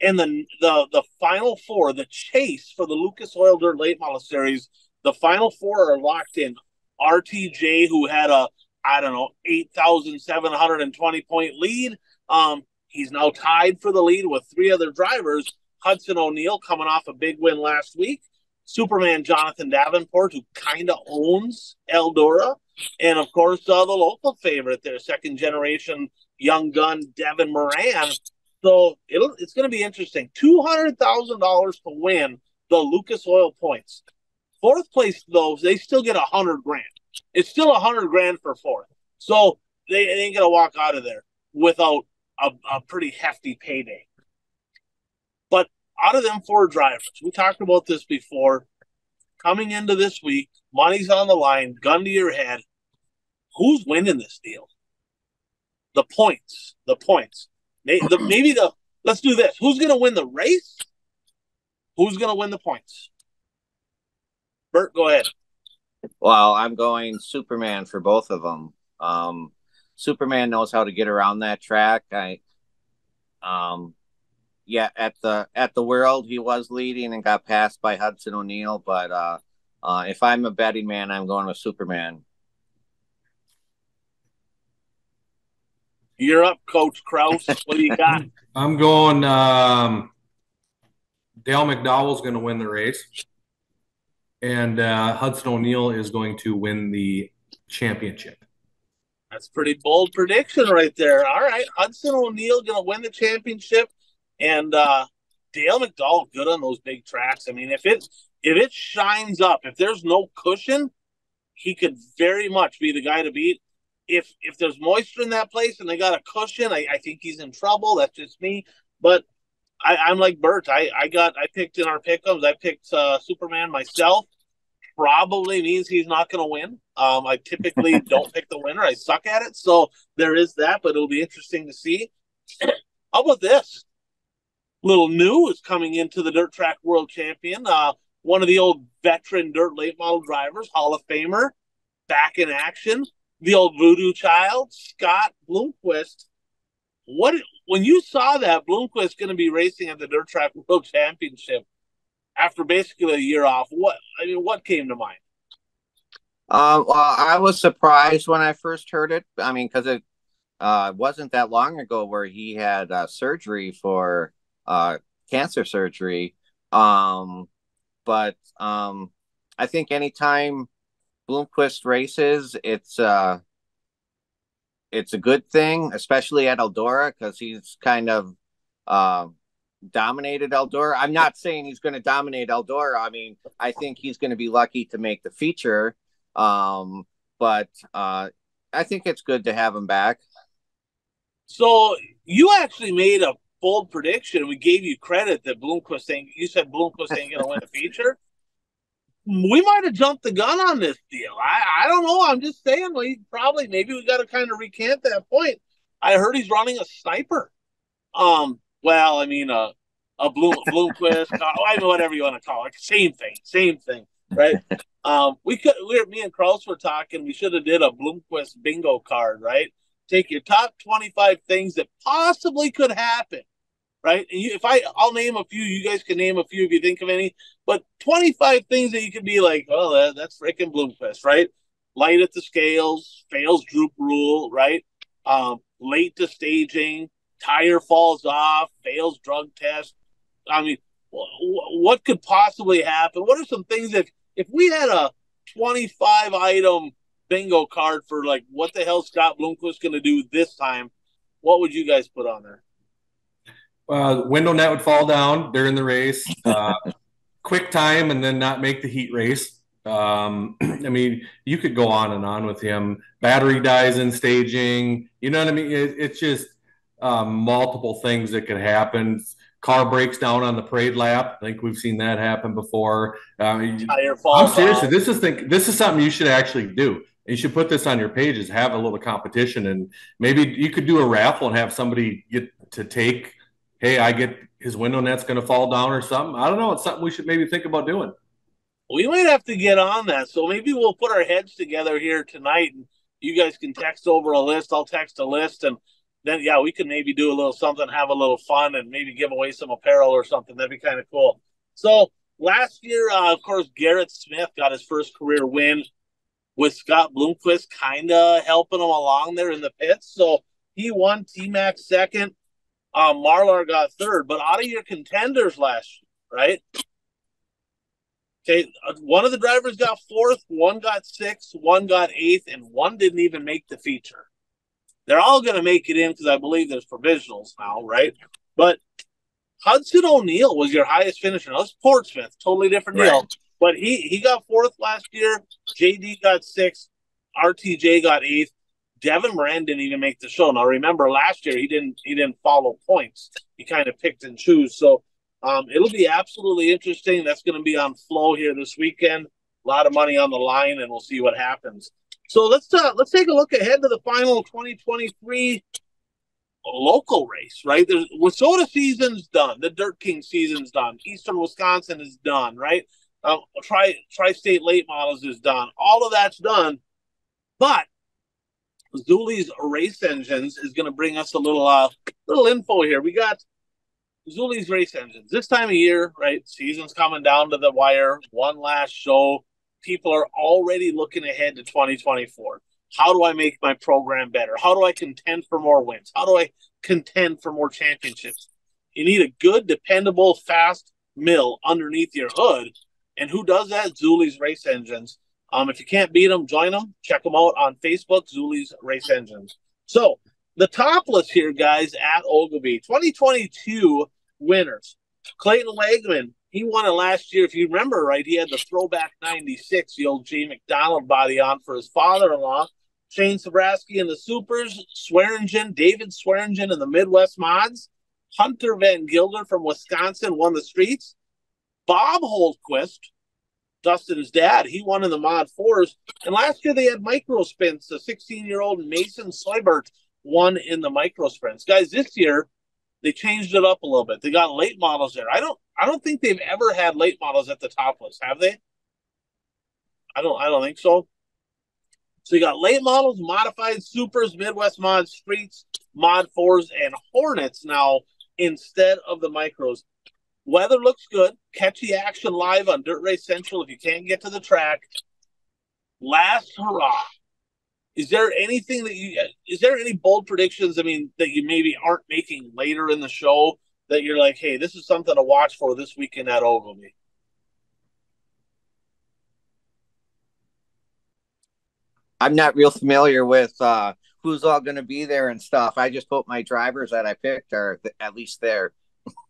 And the final four, the chase for the Lucas Oil Dirt Late Model Series, the final four are locked in. RTJ, who had a, I don't know, 8,720 point lead. He's now tied for the lead with three other drivers. Hudson O'Neal coming off a big win last week. Superman Jonathan Davenport, who kind of owns Eldora. And of course, the local favorite there, second generation young gun Devin Moran. So it's going to be interesting. $200,000 to win the Lucas Oil points. Fourth place, though, they still get $100,000. It's still $100,000 for fourth. So they ain't going to walk out of there without a pretty hefty payday. But out of them four drivers, we talked about this before, coming into this week, money's on the line, gun to your head. Who's winning this deal? The points. Let's do this. Who's going to win the race? Who's going to win the points? Bert, go ahead. Well, I'm going Superman for both of them. Superman knows how to get around that track. Yeah, at the World, he was leading and got passed by Hudson O'Neal. But if I'm a betting man, I'm going with Superman. You're up, Coach Kraus. What do you got? I'm going Dale McDowell's going to win the race. And Hudson O'Neal is going to win the championship. That's a pretty bold prediction right there. All right, Hudson O'Neal going to win the championship, and Dale McDowell good on those big tracks. I mean, if it shines up, if there's no cushion, he could very much be the guy to beat. If there's moisture in that place and they got a cushion, I think he's in trouble. That's just me. But I'm like Bert. I picked in our pick'ems. I picked Superman myself. Probably means he's not going to win. I typically don't pick the winner. I suck at it. So there is that, but it'll be interesting to see. How about this? Little new is coming into the Dirt Track World Champion. One of the old veteran dirt late model drivers, Hall of Famer, back in action. The old voodoo child, Scott Bloomquist. When you saw that Bloomquist going to be racing at the Dirt Track World Championship after basically a year off, what came to mind? Well, I was surprised when I first heard it. I mean, because it wasn't that long ago where he had surgery for cancer surgery. But I think anytime Bloomquist races, it's a good thing, especially at Eldora, because he's kind of dominated Eldora. I'm not saying he's going to dominate Eldora. I mean, I think he's going to be lucky to make the feature. But I think it's good to have him back. So you actually made a bold prediction. We gave you credit that you said Bloomquist ain't going to win a feature. We might have jumped the gun on this deal. I don't know. I'm just saying, maybe we got to kind of recant that point. I heard he's running a sniper. Well, I mean, a Bloomquist, I mean, whatever you want to call it. Same thing, right? Me and Kraus were talking, we should have did a Bloomquist bingo card, right? Take your top 25 things that possibly could happen, right? And I'll name a few, you guys can name a few if you think of any, but 25 things that you could be like, oh, that's freaking Bloomquist, right? Light at the scales, fails droop rule, right? Late to staging, tire falls off, fails drug test. I mean, what could possibly happen? What are some things that if we had a 25 item bingo card for like what the hell Scott Bloomquist going to do this time, what would you guys put on there? Window net would fall down during the race. Quick time and then not make the heat race. I mean, you could go on and on with him. Battery dies in staging. You know what I mean? It's just multiple things that could happen. car breaks down on the parade lap. I think we've seen that happen before. Tire I'm falls seriously, off. this is something you should actually do. You should put this on your pages, have a little competition, and maybe you could do a raffle and have somebody get to take, hey, I get his window net's going to fall down or something. I don't know. It's something we should maybe think about doing. We might have to get on that. So maybe we'll put our heads together here tonight, and you guys can text over a list. I'll text a list, and then yeah, we can maybe do a little something, have a little fun, and maybe give away some apparel or something. That'd be kind of cool. So last year, of course, Garrett Smith got his first career win with Scott Bloomquist kind of helping him along there in the pits. So he won. T-Mac second. Marlar got third. But out of your contenders last year, right? Okay, one of the drivers got fourth, one got sixth, one got eighth, and one didn't even make the feature. They're all going to make it in because I believe there's provisionals now, right? But Hudson O'Neill was your highest finisher. Now, that's Portsmouth, totally different deal. Right. But he got fourth last year. JD got sixth. RTJ got eighth. Devin Moran didn't even make the show. Now remember, last year he didn't follow points. He kind of picked and choose. So it'll be absolutely interesting. That's going to be on Flow here this weekend. A lot of money on the line, and we'll see what happens. So let's take a look ahead to the final 2023 local race, right? There's Wissota season's done. The Dirt King season's done. Eastern Wisconsin is done, right? Tri-State Late Models is done. All of that's done. But Zuli's Race Engines is going to bring us a little info here. We got Zuli's Race Engines. This time of year, right? Season's coming down to the wire. One last show. People are already looking ahead to 2024. How do I make my program better? How do I contend for more wins? How do I contend for more championships? You need a good, dependable, fast mill underneath your hood. And who does that? Zuli's Race Engines. If you can't beat them, join them. Check them out on Facebook, Zuli's Race Engines. So the top list here, guys, at Ogilvie. 2022 winners. Clayton Wegman, he won it last year. If you remember, right, he had the throwback 96, the old J. McDonald body on for his father-in-law. Shane Sabraski in the Supers. Swearingen, David Swearingen in the Midwest Mods. Hunter Van Gilder from Wisconsin won the Streets. Bob Holtquist, Dustin's dad, he won in the Mod 4s. And last year they had micro sprints. The 16-year-old Mason Seibert won in the micro sprints. Guys, this year they changed it up a little bit. They got late models there. I don't think they've ever had late models at the top list, have they? I don't think so. So you got late models, modified supers, Midwest Mod Streets, Mod 4s, and Hornets now instead of the micros. Weather looks good. Catch the action live on Dirt Race Central if you can't get to the track. Last hurrah. Is there any bold predictions, that you maybe aren't making later in the show that you're like, hey, this is something to watch for this weekend at Ogilvie? I'm not real familiar with who's all going to be there and stuff. I just hope my drivers that I picked are at least there.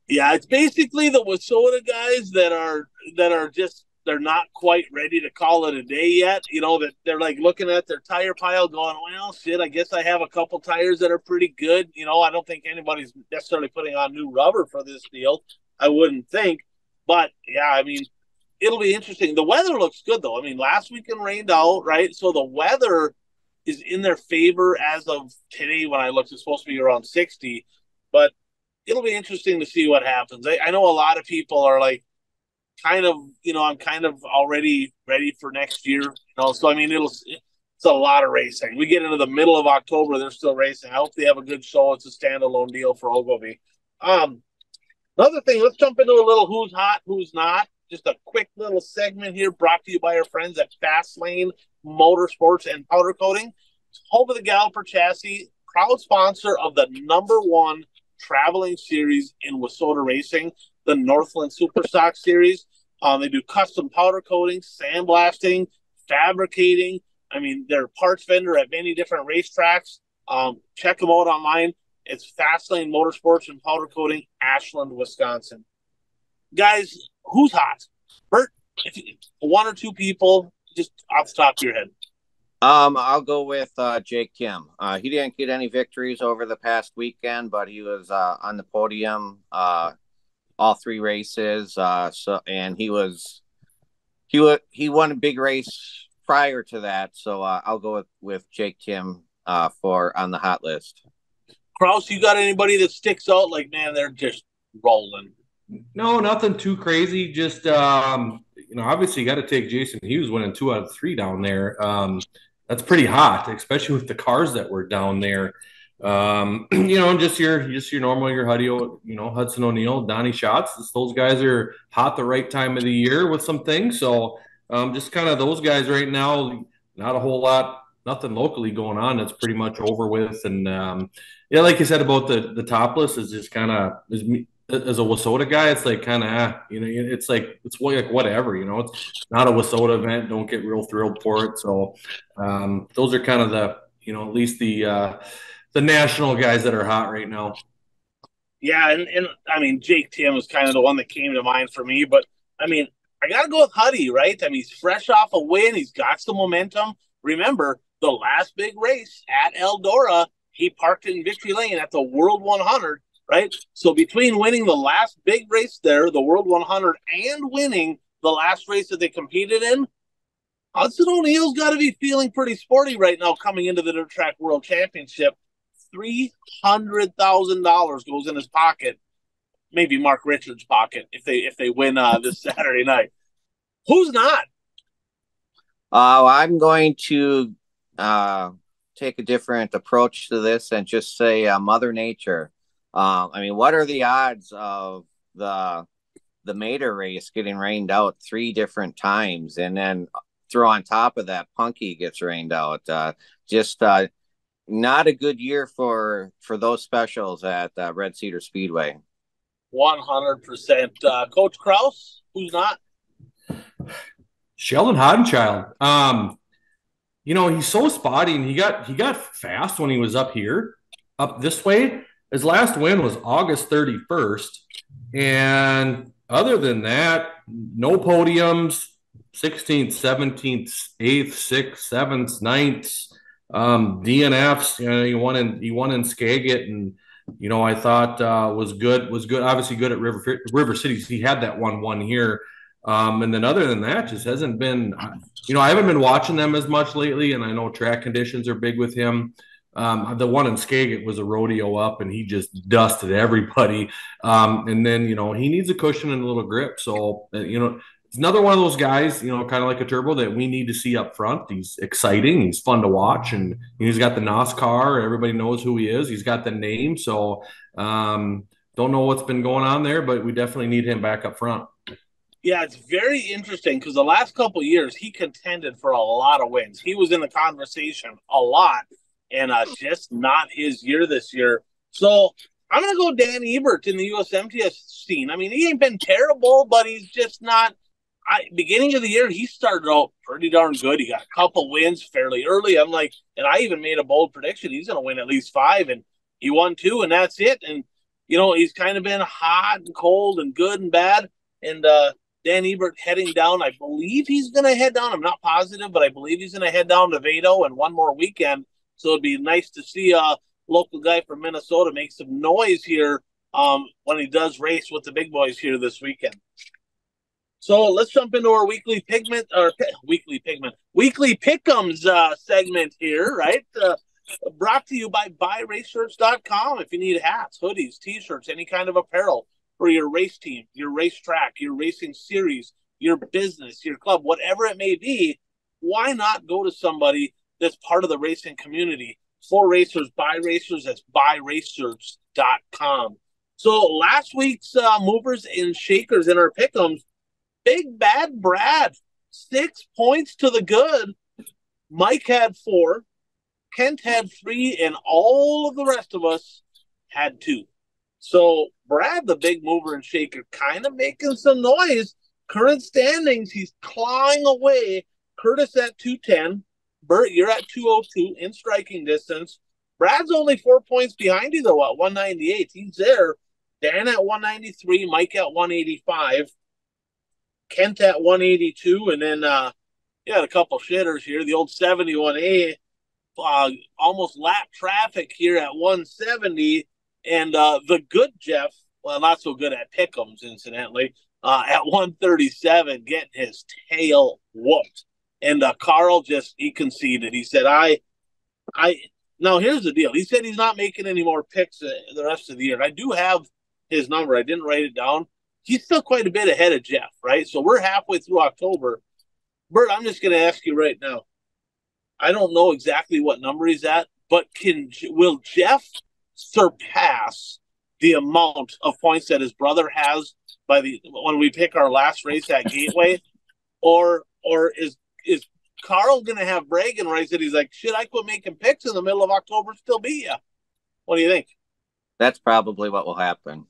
Yeah, it's basically the Wissota guys that are just, they're not quite ready to call it a day yet. You know, that they're like looking at their tire pile going, well, shit, I guess I have a couple tires that are pretty good. You know, I don't think anybody's necessarily putting on new rubber for this deal. I wouldn't think. But, yeah, it'll be interesting. The weather looks good, though. Last weekend rained out, right? So the weather is in their favor as of today when I looked. It's supposed to be around 60. But it'll be interesting to see what happens. I know a lot of people are like, I'm kind of already ready for next year. So it's a lot of racing. We get into the middle of October, they're still racing. I hope they have a good show. It's a standalone deal for Ogilvie. Another thing, let's jump into a little who's hot, who's not. Just a quick little segment here brought to you by our friends at Fastlane Motorsports and Powder Coating. Home of the Galloper chassis, proud sponsor of the #1 traveling series in Wissota Racing, the Northland Superstock Series. They do custom powder coating, sandblasting, fabricating. They're a parts vendor at many different racetracks. Check them out online. It's Fastlane Motorsports and Powder Coating, Ashland, Wisconsin. Guys, who's hot? Bert, if one or two people, just off the top of your head. I'll go with Jake Kim. He didn't get any victories over the past weekend, but he was on the podium all three races. And he won a big race prior to that. So I'll go with Jake Tim for on the hot list. Kraus, you got anybody that sticks out? Like, man, they're just rolling. No, nothing too crazy. Just obviously you got to take Jason Hughes winning 2 out of 3 down there. That's pretty hot, especially with the cars that were down there. Just your normal, your Hudson O'Neal, Donnie Schatz. Those guys are hot the right time of the year with some things. So just kind of those guys right now. Not a whole lot, nothing locally going on. It's pretty much over with. And like you said about the topless is just kind of as a Wasota guy, it's like kind of it's like whatever, it's not a Wasota event. Don't get real thrilled for it. So those are kind of the at least the national guys that are hot right now. Yeah, and I mean Jake Tim was kind of the one that came to mind for me, but I mean I gotta go with Huddy, right? I mean he's fresh off a win, he's got some momentum. Remember the last big race at Eldora, he parked in victory lane at the World 100. Right? So between winning the last big race there, the World 100, and winning the last race that they competed in, Hudson O'Neal's got to be feeling pretty sporty right now coming into the Dirt Track World Championship. $300,000 goes in his pocket, maybe Mark Richards' pocket if they win this Saturday night. Who's not? I'm going to take a different approach to this and just say Mother Nature. I mean, what are the odds of the Mater race getting rained out 3 different times, and then throw on top of that Punky gets rained out? Not a good year for those specials at Red Cedar Speedway. 100%. Coach Kraus, who's not? Sheldon Hodenchild. He's so spotty, and he got fast when he was up this way. His last win was August 31st. And other than that, no podiums, 16th, 17th, 8th, 6th, 7th, 9th, DNFs. He won in Skagit, and I thought was good. Obviously good at River Cities. He had that 1-1 here. And then other than that, just hasn't been, I haven't been watching them as much lately, and I know track conditions are big with him. The one in Skagit was a rodeo up, and he just dusted everybody. And then, he needs a cushion and a little grip. So, it's another one of those guys, kind of like a turbo that we need to see up front. He's exciting. He's fun to watch, and he's got the NOS car. Everybody knows who he is. He's got the name. So, don't know what's been going on there, but we definitely need him back up front. Yeah, it's very interesting because the last couple of years he contended for a lot of wins. He was in the conversation a lot, and just not his year this year. So I'm going to go Dan Ebert in the USMTS scene. I mean, he ain't been terrible, but he's just not. Beginning of the year, he started out pretty darn good. He got a couple wins fairly early. I'm like, and I even made a bold prediction. He's going to win at least 5, and he won 2, and that's it. And, he's kind of been hot and cold and good and bad. And Dan Ebert heading down. I believe he's going to head down. I'm not positive, but I believe he's going to head down to Vado and one more weekend. So it'd be nice to see a local guy from Minnesota make some noise here when he does race with the big boys here this weekend. So let's jump into our weekly pick'ems segment here, right? Brought to you by buyraceshirts.com. If you need hats, hoodies, t-shirts, any kind of apparel for your race team, your racetrack, your racing series, your business, your club, whatever it may be, why not go to somebody that's part of the racing community? For racers, by racers, that's buyraceshirts.com. So last week's movers and shakers in our pick'ems, Big Bad Brad, 6 points to the good. Mike had 4. Kent had 3, and all of the rest of us had 2. So Brad, the big mover and shaker, kind of making some noise. Current standings, he's clawing away. Curtis at 210. Bert, you're at 202 in striking distance. Brad's only 4 points behind you, though, at 198. He's there. Dan at 193. Mike at 185. Kent at 182. And then you had a couple shitters here. The old 71A almost lap traffic here at 170. And the good Jeff well, not so good at pick'ems, incidentally, at 137, getting his tail whooped. And Carl he conceded. He said, now here's the deal. He said he's not making any more picks the rest of the year. I do have his number. I didn't write it down. He's still quite a bit ahead of Jeff, right? So we're halfway through October. Bert, I'm just going to ask you right now. I don't know exactly what number he's at, but will Jeff surpass the amount of points that his brother has when we pick our last race at Gateway, or is Carl going to have bragging rights that he's like, shit, I quit making picks in the middle of October, still beat you? What do you think? That's probably what will happen.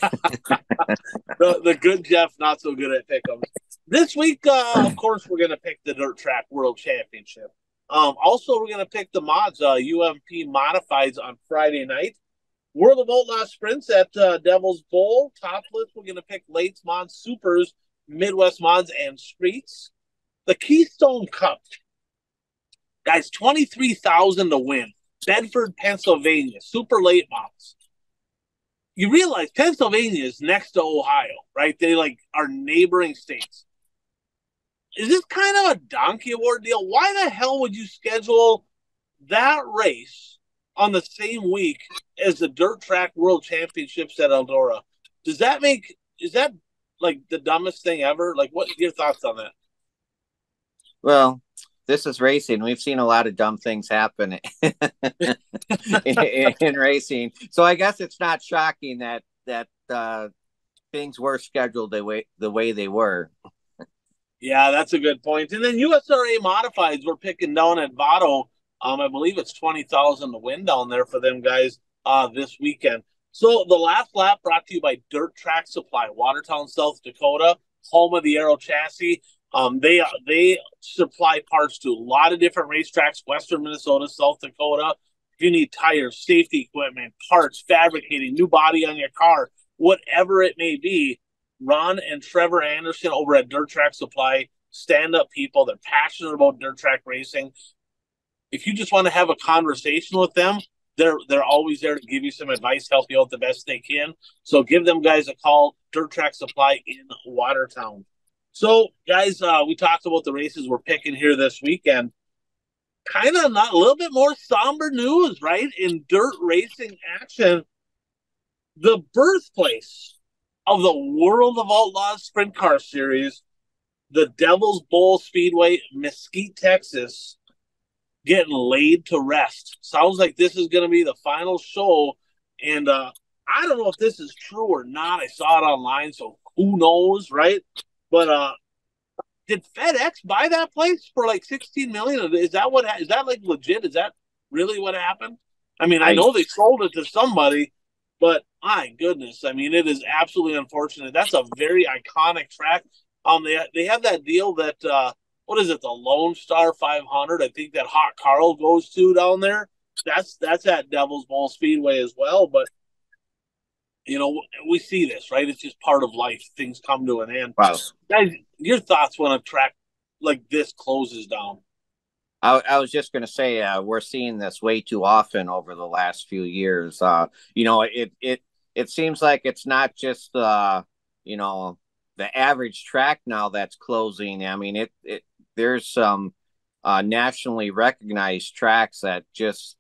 the good Jeff, not so good at pick'ems. This week, of course, we're going to pick the Dirt Track World Championship. Also, we're going to pick the mods, UMP Modifieds on Friday night. World of Outlaw Sprints at Devil's Bowl. Topless, we're going to pick Lates Mods, Supers, Midwest Mods, and Streets. The Keystone Cup. Guys, $23,000 to win. Bedford, Pennsylvania. Super late mods. You realize Pennsylvania is next to Ohio, right? They are neighboring states. Is this kind of a donkey award deal? Why the hell would you schedule that race on the same week as the Dirt Track World Championships at Eldora? Is that the dumbest thing ever? What are your thoughts on that? Well, this is racing. We've seen a lot of dumb things happen in racing. So I guess it's not shocking that things were scheduled the way they were. Yeah, that's a good point. And then USRA Modifieds, we're picking down at Votto. I believe it's $20,000 to win down there for them guys this weekend. So the last lap brought to you by Dirt Track Supply, Watertown, South Dakota, home of the Aero Chassis. They supply parts to a lot of different racetracks, Western Minnesota, South Dakota. If you need tires, safety equipment, parts, fabricating, new body on your car, whatever it may be, Ron and Trevor Anderson over at Dirt Track Supply, stand-up people. They're passionate about dirt track racing. If you just want to have a conversation with them, they're always there to give you some advice, help you out the best they can. So give them guys a call, Dirt Track Supply in Watertown. So, guys, we talked about the races we're picking here this weekend. Kind of not a little bit more somber news, right? In dirt racing action, the birthplace of the World of Outlaws Sprint Car Series, the Devil's Bowl Speedway, Mesquite, Texas, getting laid to rest. Sounds like this is going to be the final show, and I don't know if this is true or not. I saw it online, so who knows, right? But did FedEx buy that place for $16 million? Is that legit? Is that really what happened? I mean, I know they sold it to somebody, but my goodness, I mean, it is absolutely unfortunate. That's a very iconic track. They have that deal that what is it, the Lone Star 500? I think that Hot Carl goes to down there. That's at Devil's Bowl Speedway as well. But we see this, right? It's just part of life. Things come to an end. Wow. Guys, your thoughts when a track like this closes down? I was just going to say we're seeing this way too often over the last few years. It seems like it's not just the average track now that's closing. I mean, there's some nationally recognized tracks that just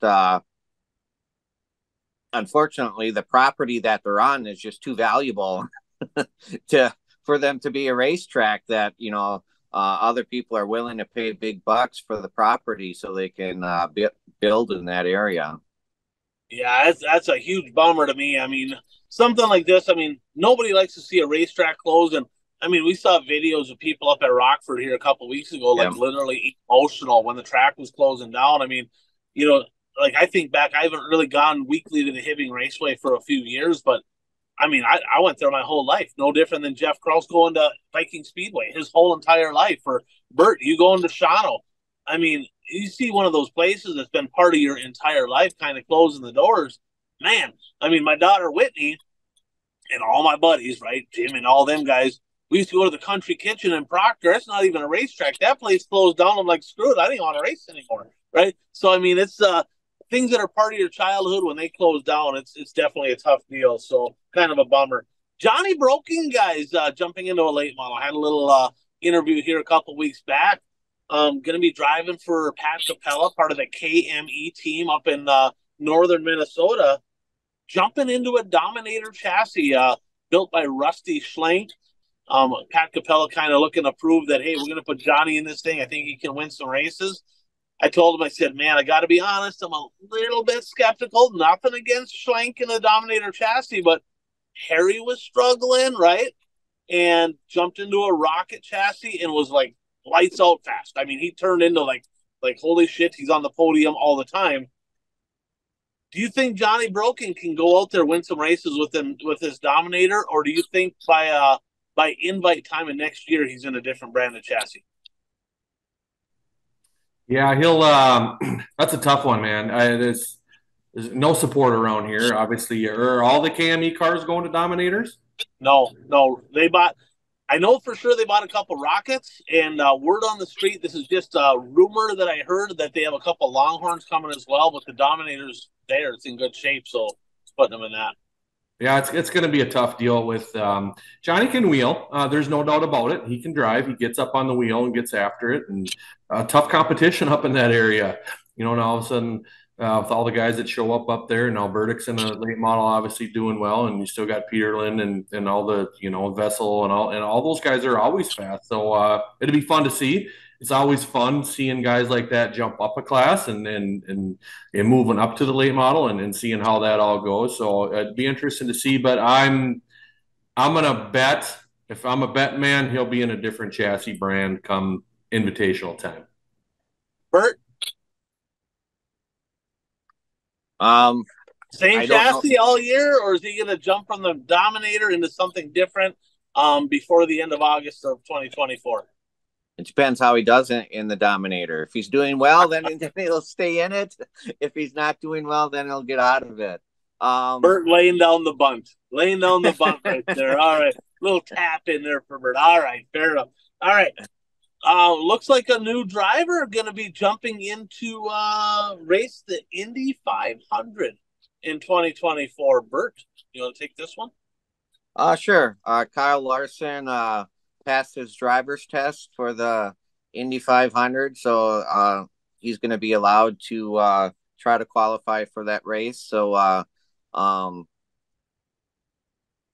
unfortunately the property that they're on is just too valuable for them to be a racetrack that other people are willing to pay big bucks for the property so they can build in that area. Yeah, that's a huge bummer to me. I mean, something like this, I mean, nobody likes to see a racetrack close. And I mean, we saw videos of people up at Rockford here a couple of weeks ago, literally emotional when the track was closing down. I mean, I think back, I haven't really gone weekly to the Hibbing Raceway for a few years, but I mean, I went there my whole life. No different than Jeff Krause going to Viking Speedway his whole entire life. Or Bert, you going to Shawano. I mean, you see one of those places that's been part of your entire life kind of closing the doors. Man, I mean, my daughter Whitney and all my buddies, right, Jim and all them guys, we used to go to the Country Kitchen in Proctor. It's not even a racetrack. That place closed down. I'm like, screw it. I didn't want to race anymore, right? So, I mean, it's things that are part of your childhood, when they close down, it's definitely a tough deal. So kind of a bummer. Johnny Broken, guys, jumping into a late model. I had a little interview here a couple weeks back. Going to be driving for Pat Capella, part of the KME team up in northern Minnesota, jumping into a Dominator chassis built by Rusty Schlenk. Pat Capella kind of looking to prove that, hey, we're going to put Johnny in this thing. I think he can win some races. I told him, I said, man, I got to be honest, I'm a little bit skeptical. Nothing against Schlenk in the Dominator chassis, but Harry was struggling, right? And jumped into a rocket chassis and was like lights out fast. I mean, he turned into like holy shit, he's on the podium all the time. Do you think Johnny Broken can go out there win some races with his Dominator, or do you think by invite time of next year he's in a different brand of chassis? Yeah, he'll. That's a tough one, man. There's no support around here. Obviously, are all the KME cars going to Dominators? No. They bought. I know for sure they bought a couple Rockets, and word on the street, this is just a rumor that I heard, that they have a couple Longhorns coming as well. But the Dominators there, it's in good shape, so it's putting them in that. Yeah, it's going to be a tough deal with Johnny can wheel. There's no doubt about it. He can drive. He gets up on the wheel and gets after it. And tough competition up in that area. You know, and all of a sudden, with all the guys that show up there, and now Burdick's in a late model, obviously doing well, and you still got Peterlin and all the, you know, Vessel and all those guys are always fast. So it'll be fun to see. It's always fun seeing guys like that jump up a class and moving up to the late model and seeing how that all goes. So it'd be interesting to see. But I'm gonna bet, if I'm a bet man, he'll be in a different chassis brand come invitational time. Bert, same chassis all year, or is he gonna jump from the Dominator into something different before the end of August of 2024? It depends how he does in the Dominator. If he's doing well, then he'll stay in it. If he's not doing well, then he'll get out of it. Bert laying down the bunt right there. All right, little tap in there for Bert. All right, fair enough. All right, looks like a new driver going to be jumping into race the Indy 500 in 2024. Bert, you want to take this one? Sure. Kyle Larson passed his driver's test for the Indy 500, so he's going to be allowed to try to qualify for that race. So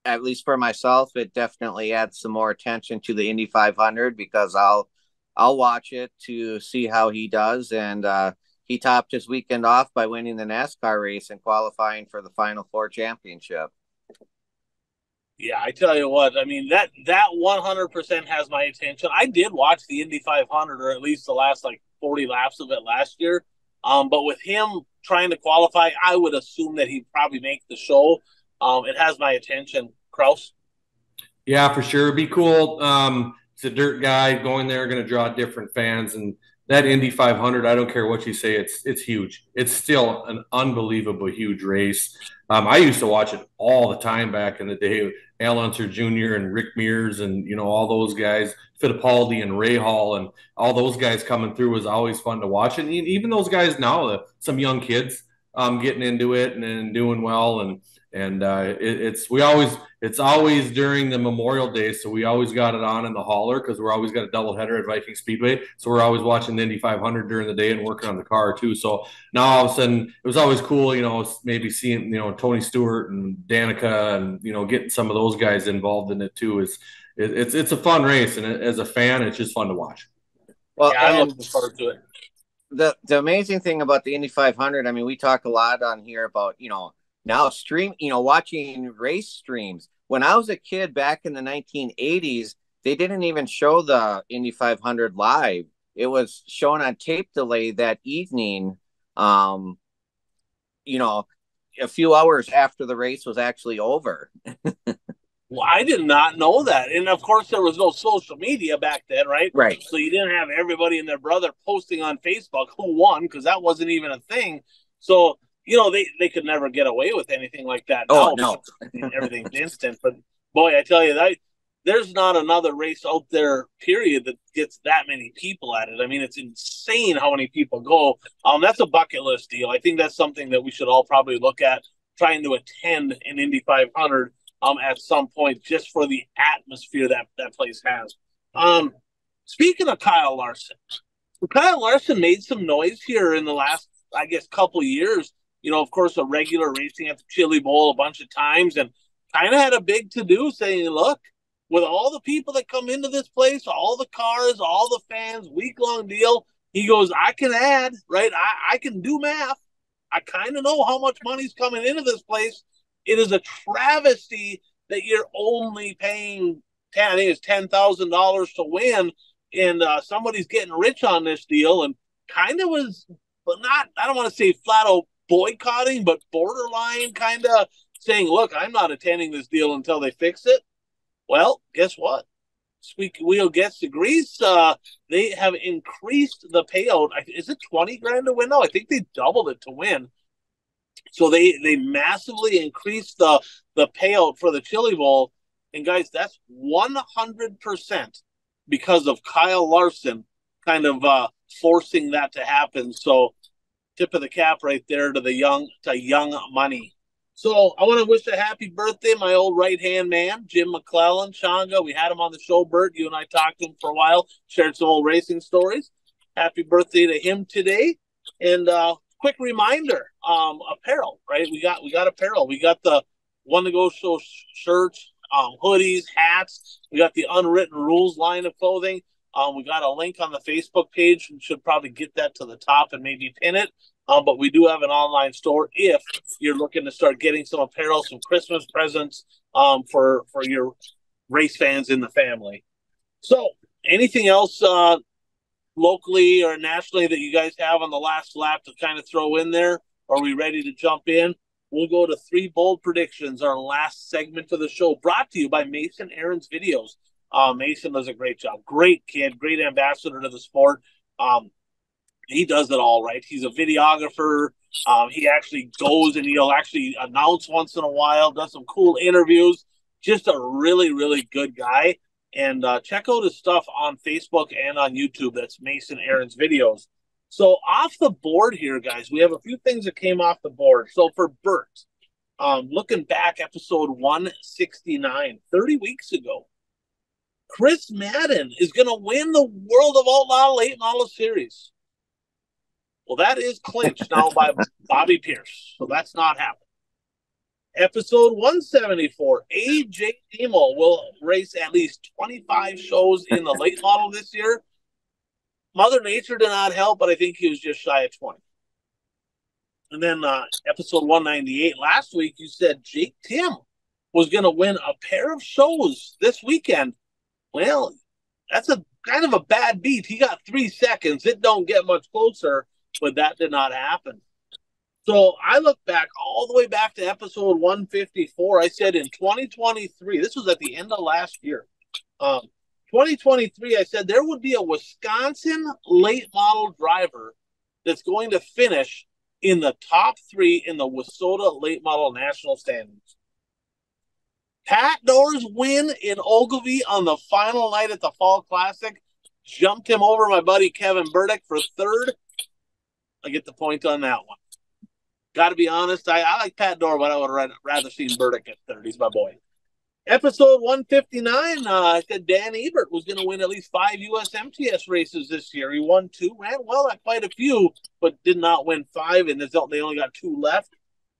at least for myself, it definitely adds some more attention to the Indy 500, because I'll watch it to see how he does. And he topped his weekend off by winning the NASCAR race and qualifying for the Final Four championship. Yeah, I tell you what, I mean, that 100% has my attention. I did watch the Indy 500, or at least the last 40 laps of it last year. But with him trying to qualify, I would assume that he'd probably make the show. It has my attention. Kraus? Yeah, for sure. It'd be cool. It's a dirt guy going there, going to draw different fans. And that Indy 500, I don't care what you say, it's huge. It's still an unbelievable huge race. I used to watch it all the time back in the day. Al Unser Jr. and Rick Mears and, you know, all those guys, Fittipaldi and Ray Hall and all those guys coming through was always fun to watch. And even those guys now, some young kids getting into it and doing well. And it's always during the Memorial Day, so we always got it on in the hauler because we're always got a doubleheader at Viking Speedway, so we're always watching the Indy 500 during the day and working on the car too. So now all of a sudden it was always cool, you know, maybe seeing, you know, Tony Stewart and Danica and, you know, getting some of those guys involved in it too. It's a fun race, and as a fan, it's just fun to watch. Well, yeah, I'm looking forward to it. The amazing thing about the Indy 500, I mean, we talk a lot on here about, you know, now watching race streams. When I was a kid back in the 1980s, they didn't even show the Indy 500 live. It was shown on tape delay that evening, you know, a few hours after the race was actually over. Well, I did not know that. And of course, there was no social media back then, right? Right. So you didn't have everybody and their brother posting on Facebook who won, because that wasn't even a thing. So, you know, they could never get away with anything like that. Oh, no. Everything's instant. But boy, I tell you, there's not another race out there, period, that gets that many people at it. I mean, it's insane how many people go. That's a bucket list deal. I think that's something that we should all probably look at, trying to attend an Indy 500 at some point, just for the atmosphere that place has. Speaking of Kyle Larson, Kyle Larson made some noise here in the last, I guess, couple years. You know, of course, a regular racing at the Chili Bowl a bunch of times, and kind of had a big to-do saying, look, with all the people that come into this place, all the cars, all the fans, week-long deal, he goes, I can add, right? I can do math. I kind of know how much money's coming into this place. It is a travesty that you're only paying, I think it's $10,000 to win, and somebody's getting rich on this deal, and kind of was, but not, I don't want to say flat out boycotting, but borderline kind of saying, look, I'm not attending this deal until they fix it. Well, guess what? Squeaky wheel gets the grease. They have increased the payout. Is it 20 grand to win? No, I think they doubled it to win. So they massively increased the payout for the Chili Bowl. And guys, that's 100% because of Kyle Larson kind of forcing that to happen. So tip of the cap right there to young money. So I want to wish a happy birthday, my old right-hand man, Jim McClellan, Changa. We had him on the show, Bert. You and I talked to him for a while, shared some old racing stories. Happy birthday to him today. And quick reminder, apparel, right? We got apparel. We got the One to Go Show shirts, hoodies, hats. We got the Unwritten Rules line of clothing. We got a link on the Facebook page. We should probably get that to the top and maybe pin it. But we do have an online store if you're looking to start getting some apparel, some Christmas presents for your race fans in the family. So anything else locally or nationally that you guys have on the last lap to kind of throw in there? Are we ready to jump in? We'll go to 3 bold predictions, our last segment of the show, brought to you by Mason Aaron's Videos. Mason does a great job. Great kid, great ambassador to the sport. He does it all, right? He's a videographer. He actually goes and he'll actually announce once in a while, does some cool interviews. Just a really, really good guy. And check out his stuff on Facebook and on YouTube. That's Mason Aaron's Videos. So off the board here, guys, we have a few things that came off the board. So for Bert, looking back, episode 169, 30 weeks ago, Chris Madden is going to win the World of Outlaw Late Model Series. Well, that is clinched now by Bobby Pierce, so that's not happening. Episode 174, AJ Demo will race at least 25 shows in the late model this year. Mother Nature did not help, but I think he was just shy of 20. And then episode 198, last week you said Jake Tim was going to win a pair of shows this weekend. Well, that's a kind of a bad beat. He got 3 seconds. It don't get much closer. But that did not happen. So I look back all the way back to episode 154. I said in 2023, this was at the end of last year, 2023, I said there would be a Wisconsin late model driver that's going to finish in the top 3 in the WISSOTA late model national standings. Pat Doer's win in Ogilvie on the final night at the Fall Classic jumped him over my buddy Kevin Burdick for 3rd. I get the point on that one. Got to be honest, I like Pat Doer, but I would have rather seen Burdick at 3rd. He's my boy. Episode 159, I said Dan Ebert was going to win at least 5 USMTS races this year. He won 2, ran well at quite a few, but did not win 5, and they only got 2 left.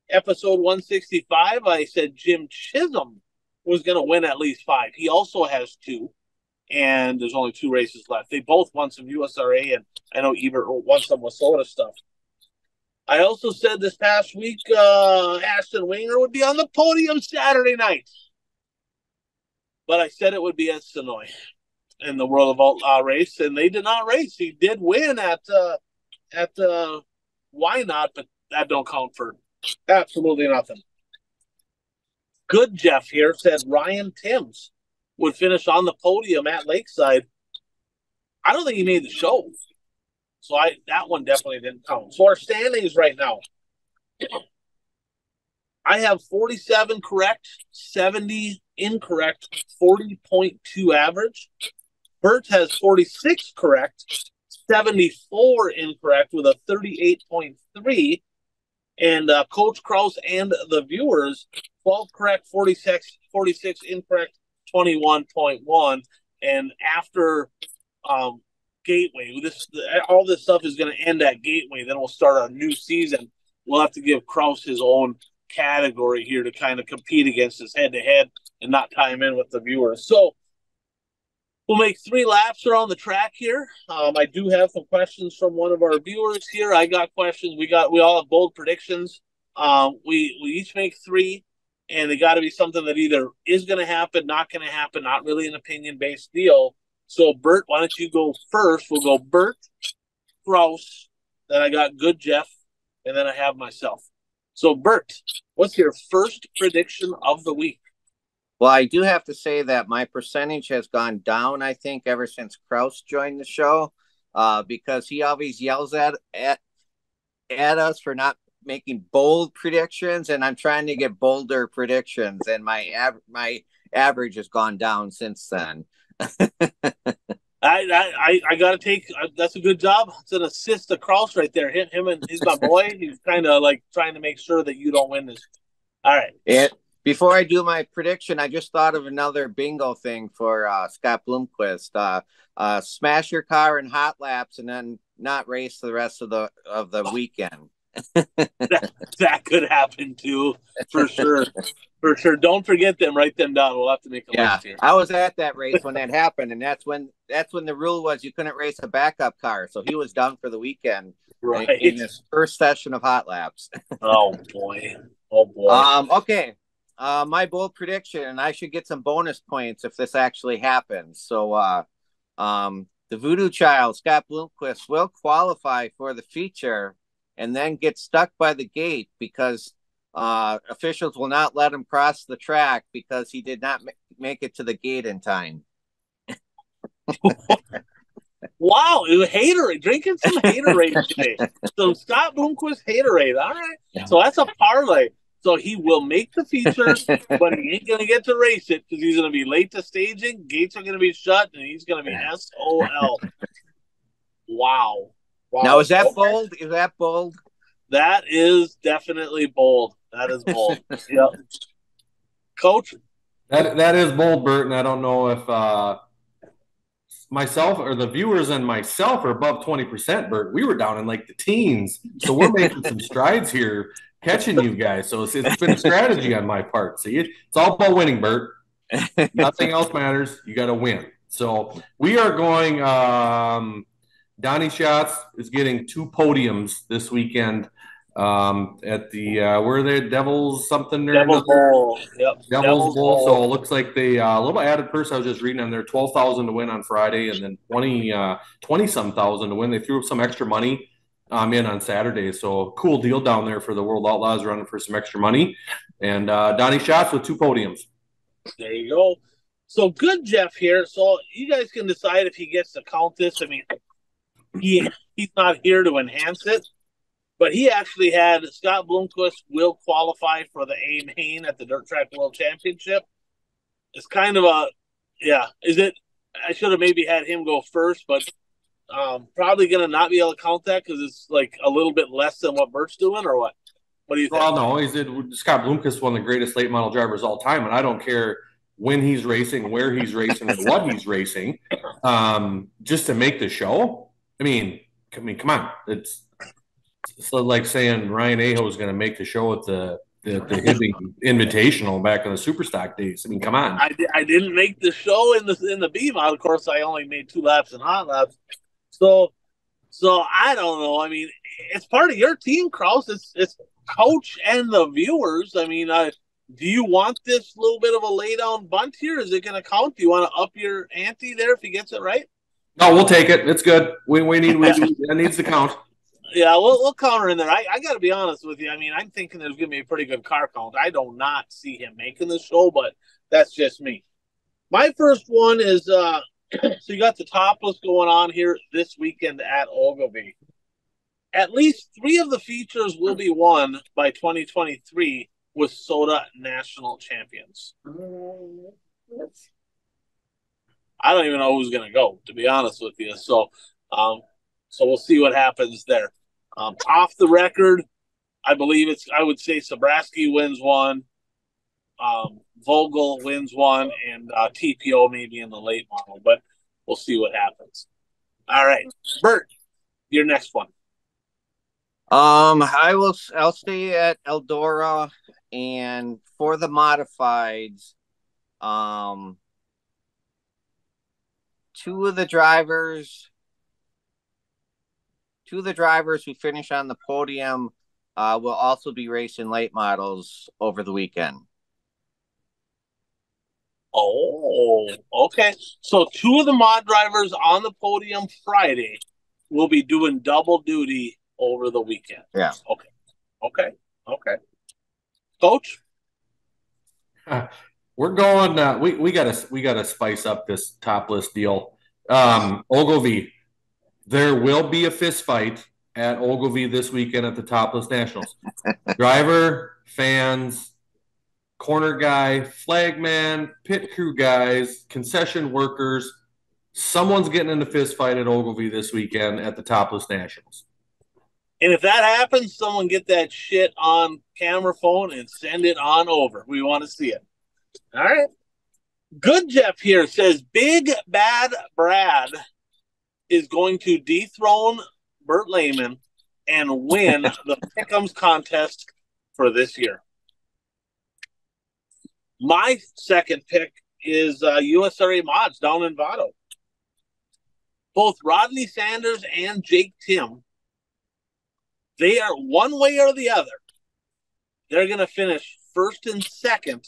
Episode 165, I said Jim Chisholm was going to win at least 5. He also has 2. And there's only 2 races left. They both won some USRA, and I know Ebert won some WISSOTA stuff. I also said this past week Ashton Winger would be on the podium Saturday night. But I said it would be at Sonoy in the World of Outlaw race, and they did not race. He did win at Why Not, but that don't count for absolutely nothing. Good Jeff here said Ryan Timms would finish on the podium at Lakeside. I don't think he made the show. So that one definitely didn't count. So our standings right now, I have 47 correct, 70 incorrect, 40.2 average. Bert has 46 correct, 74 incorrect with a 38.3. And Coach Kraus and the viewers, 12 correct, 46 incorrect, 21.1. And after Gateway, all this stuff is going to end at Gateway. Then we'll start our new season. We'll have to give Kraus his own category here to kind of compete against his head-to-head and not tie him in with the viewers. So we'll make 3 laps around the track here. I do have some questions from one of our viewers here. I got questions. We all have bold predictions. We each make 3, and they got to be something that either is going to happen, not going to happen, not really an opinion-based deal. So, Bert, why don't you go first? We'll go Bert, Kraus, then I got Good Jeff, and then I have myself. So, Bert, what's your first prediction of the week? Well, I do have to say that my percentage has gone down, I think, ever since Kraus joined the show, because he always yells at us for not making bold predictions, and I'm trying to get bolder predictions, and my average has gone down since then. I got to take that's a good job. It's an assist to Kraus right there. Him and he's my boy. He's kind of like trying to make sure that you don't win this. All right. Before I do my prediction, I just thought of another bingo thing for Scott Bloomquist. Smash your car in hot laps and then not race the rest of the weekend. that could happen too, for sure. For sure. Don't forget them. Write them down. We'll have to make a list here. I was at that race when that happened, and that's when the rule was you couldn't race a backup car. So he was done for the weekend. Right. In his first session of hot laps. Oh boy. Okay. My bold prediction, and I should get some bonus points if this actually happens. So the Voodoo Child, Scott Bloomquist, will qualify for the feature and then get stuck by the gate because officials will not let him cross the track because he did not make it to the gate in time. Wow, it was haterade. Drinking some haterade today. So Scott Bloomquist haterade. All right. Yeah. So that's a parlay. So he will make the feature, but he ain't going to get to race it because he's going to be late to staging. Gates are going to be shut, and he's going to be SOL. Wow. Now, is that bold? Is that bold? That is definitely bold. That is bold. Yep. Coach? That is bold, Bert, and I don't know if myself or the viewers and myself are above 20%, Bert. We were down in like the teens. So we're making some strides here, catching you guys. So it's been a strategy on my part. See, it's all about winning, Bert. Nothing else matters. You got to win. So we are going Donnie Schatz is getting 2 podiums this weekend at the where are they? Devils something there? Devils Bowl. Yep. Devils Bowl. So it looks like they a little added purse. I was just reading on there, 12,000 to win on Friday, and then 20 some thousand to win. They threw up some extra money in on Saturday. So cool deal down there for the World Outlaws running for some extra money. And Donnie Schatz with 2 podiums. There you go. So Good Jeff here. So you guys can decide if he gets to count this. I mean, he's not here to enhance it. But he actually had Scott Bloomquist will qualify for the A main at the Dirt Track World Championship. It's kind of is it? I should have maybe had him go first, but probably going to not be able to count that because it's like a little bit less than what Bert's doing, or what? What do you think? Well, no, Scott Bloomquist, one of the greatest late model drivers of all time, and I don't care when he's racing, where he's racing, and what he's racing, just to make the show. I mean, come on, it's like saying Ryan Aho is going to make the show at the Hibbing Invitational back in the Superstock days. I mean, come on. I didn't make the show in the B mod. Of course, I only made 2 laps in hot laps. So I don't know. I mean, it's part of your team, Kraus. It's coach and the viewers. I mean, do you want this little bit of a lay down bunt here? Is it going to count? Do you want to up your ante there if he gets it right? No, we'll take it. It's good. It needs to count. Yeah, we'll counter in there. I got to be honest with you. I mean, I'm thinking there's going to be a pretty good car count. I do not see him making the show, but that's just me. My first one is so you got the topless going on here this weekend at Ogilvie. At least 3 of the features will be won by 2023, with SOTA national champions? I don't even know who's going to go, to be honest with you. So we'll see what happens there. Off the record, I would say Sobraski wins one, Vogel wins one, and TPO maybe in the late model, but we'll see what happens. All right, Bert, your next one. I'll stay at Eldora, and for the modifieds, two of the drivers who finish on the podium will also be racing late models over the weekend. Oh, okay. So two of the mod drivers on the podium Friday will be doing double duty over the weekend. Yeah. Okay. Coach? We're going. We gotta spice up this topless deal. Ogilvy, there will be a fist fight at Ogilvy this weekend at the Topless Nationals. Driver, fans, corner guy, flagman, pit crew guys, concession workers. Someone's getting in a fist fight at Ogilvy this weekend at the Topless Nationals. And if that happens, someone get that shit on camera phone and send it on over. We want to see it. All right. Good Jeff here says Big Bad Brad is going to dethrone Burt Lehman and win the Pick'ems contest for this year. My second pick is USRA Mods down in Vado. Both Rodney Sanders and Jake Tim, they are one way or the other. They're going to finish first and second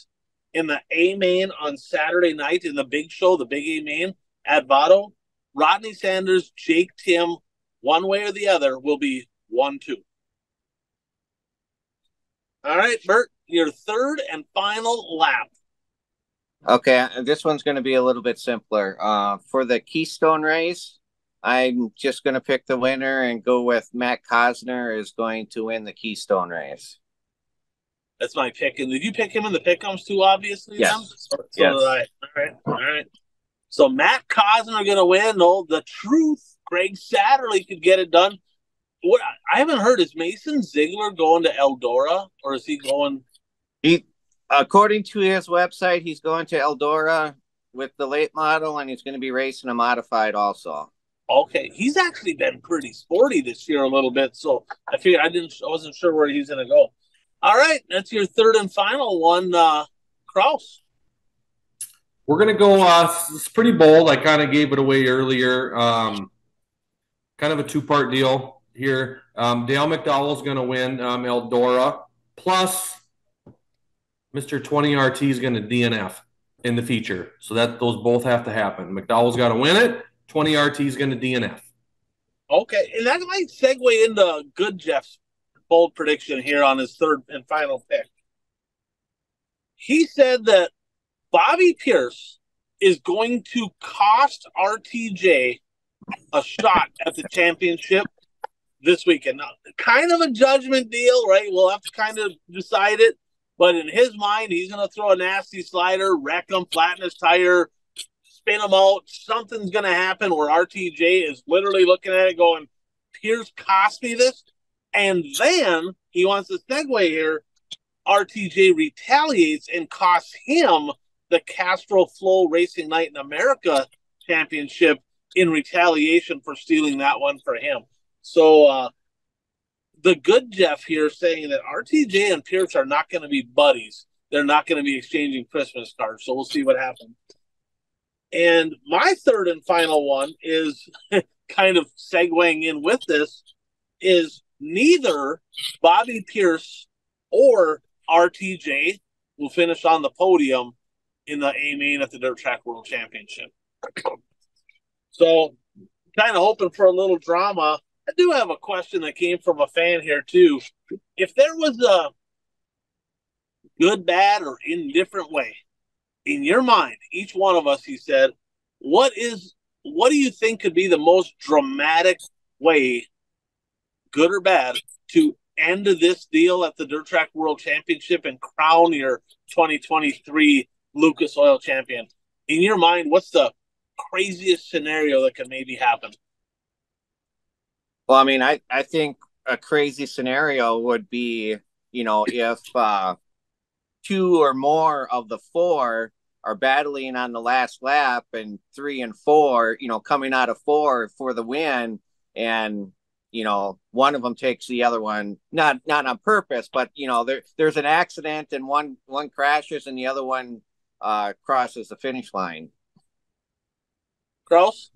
in the A-Main on Saturday night in the big show, the big A-Main at Vado. Rodney Sanders, Jake Tim, one way or the other will be 1-2. All right, Bert, your third and final lap. Okay, this one's going to be a little bit simpler. For the Keystone race, I'm just going to pick the winner and go with Matt Cosner is going to win the Keystone race. That's my pick. And did you pick him in the pick'ems too, obviously? Yes. So yes. All right. So Matt Cosner going to win. No, the truth, Greg Satterley could get it done. What I haven't heard, is Mason Ziegler going to Eldora, or is he going? According to his website, he's going to Eldora with the late model, and he's going to be racing a modified also. Okay, he's actually been pretty sporty this year a little bit, so I figured I wasn't sure where he's going to go. All right, that's your third and final one, Kraus. We're going to go, it's pretty bold. I kind of gave it away earlier. Kind of a two-part deal here. Dale McDowell's going to win Eldora, plus Mr. 20RT is going to DNF in the feature. So those both have to happen. McDowell's got to win it. 20RT is going to DNF. Okay, and that might segue into Good Jeff's bold prediction here on his third and final pick. He said that Bobby Pierce is going to cost RTJ a shot at the championship this weekend. Now, kind of a judgment deal, right? We'll have to kind of decide it. But in his mind, he's going to throw a nasty slider, wreck him, flatten his tire, spin him out. Something's going to happen where RTJ is literally looking at it going, Pierce cost me this. And then he wants to segue here. RTJ retaliates and costs him the Castro Flow Racing Night in America championship in retaliation for stealing that one for him. So the Good Jeff here saying that RTJ and Pierce are not going to be buddies. They're not going to be exchanging Christmas cards. So we'll see what happens. And my third and final one is kind of segueing in with this, is neither Bobby Pierce or RTJ will finish on the podium in the A-Main at the Dirt Track World Championship. So kind of hoping for a little drama. I do have a question that came from a fan here too. If there was a good, bad, or indifferent way in your mind, each one of us, he said, what do you think could be the most dramatic way, good or bad, to end this deal at the Dirt Track World Championship and crown your 2023 Lucas Oil champion. In your mind, what's the craziest scenario that could maybe happen? Well, I mean, I think a crazy scenario would be, if two or more of the four are battling on the last lap, and 3 and 4, coming out of 4 for the win, and one of them takes the other one, not on purpose, but there's an accident and one crashes and the other one crosses the finish line. Kraus?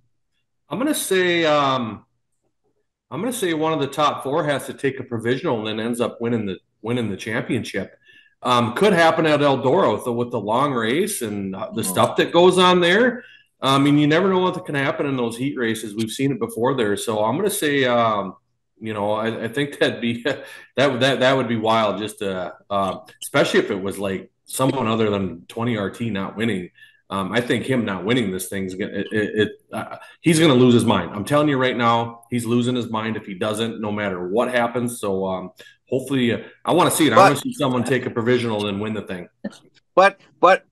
I'm gonna say one of the top 4 has to take a provisional and then ends up winning the championship. Could happen at Eldora with the long race and the stuff that goes on there. I mean, you never know what can happen in those heat races. We've seen it before there. So I'm going to say, I think that'd be that would be wild. Just especially if it was like someone other than 20RT not winning. I think him not winning this thing's he's going to lose his mind. I'm telling you right now, he's losing his mind if he doesn't, no matter what happens. So hopefully, I want to see it. I want to see someone take a provisional and win the thing. But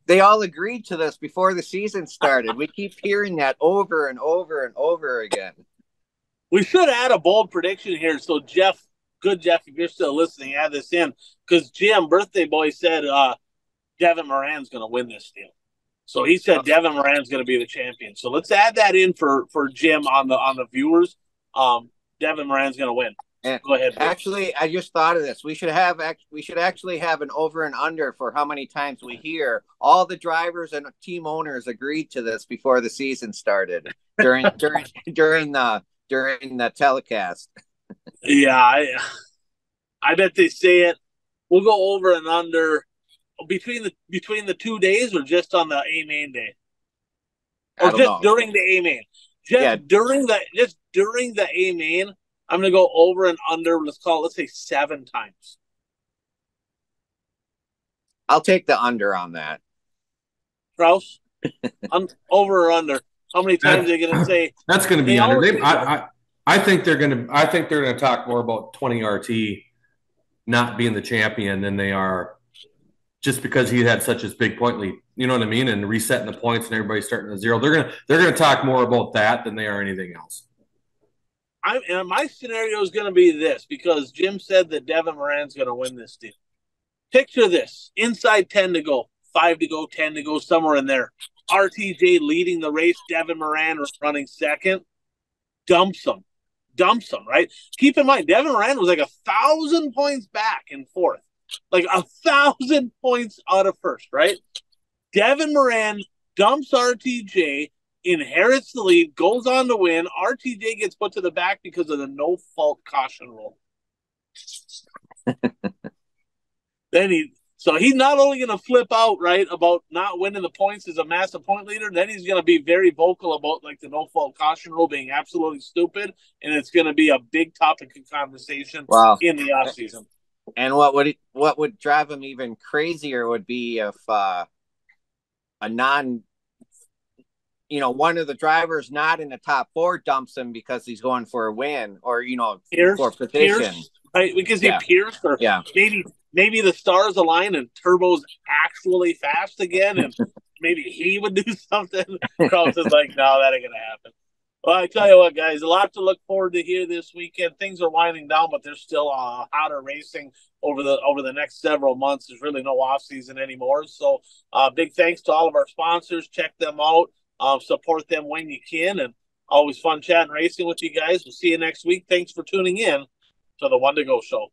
they all agreed to this before the season started. We keep hearing that over and over and over again. We should add a bold prediction here. So Jeff, if you're still listening, add this in, because Jim, birthday boy, said Devin Moran's going to win this deal. So he said Devin Moran's going to be the champion. So let's add that in for Jim on the viewers. Devin Moran's going to win. And go ahead. Actually, I just thought of this. We should actually have an over and under for how many times we hear all the drivers and team owners agreed to this before the season started during the telecast. Yeah, I bet they say it. We'll go over and under between the 2 days, or just on the A main day, or just during the A main. During the A main. I'm going to go over and under, let's say 7 times. I'll take the under on that. Kraus? Over or under? How many times are they going to say? That's going to be under. I think they're going to talk more about 20RT not being the champion than they are just because he had such a big point lead. You know what I mean? And resetting the points and everybody starting at 0. They're going to talk more about that than they are anything else. And my scenario is going to be this, because Jim said that Devin Moran's going to win this deal. Picture this: inside 10 to go, 5 to go, 10 to go, somewhere in there. RTJ leading the race, Devin Moran running second, dumps him, right? Keep in mind, Devin Moran was like 1,000 points back in 4th, like 1,000 points out of 1st, right? Devin Moran dumps RTJ, inherits the lead, goes on to win. RTJ gets put to the back because of the no-fault caution rule. So he's not only going to flip out, right, about not winning the points as a massive point leader, then he's going to be very vocal about like the no-fault caution rule being absolutely stupid, and it's going to be a big topic of conversation in the offseason. And what would drive him even crazier would be if one of the drivers not in the top 4 dumps him because he's going for a win, or for position, right? Because he pierced, or maybe the stars align and Turbo's actually fast again, and maybe he would do something. Kraus is like, no, that ain't gonna happen. Well, I tell you what, guys, a lot to look forward to here this weekend. Things are winding down, but there's still hotter racing over the next several months. There's really no off season anymore. So big thanks to all of our sponsors. Check them out. Support them when you can, and always fun chatting racing with you guys. We'll see you next week. Thanks for tuning in to the One to Go Show.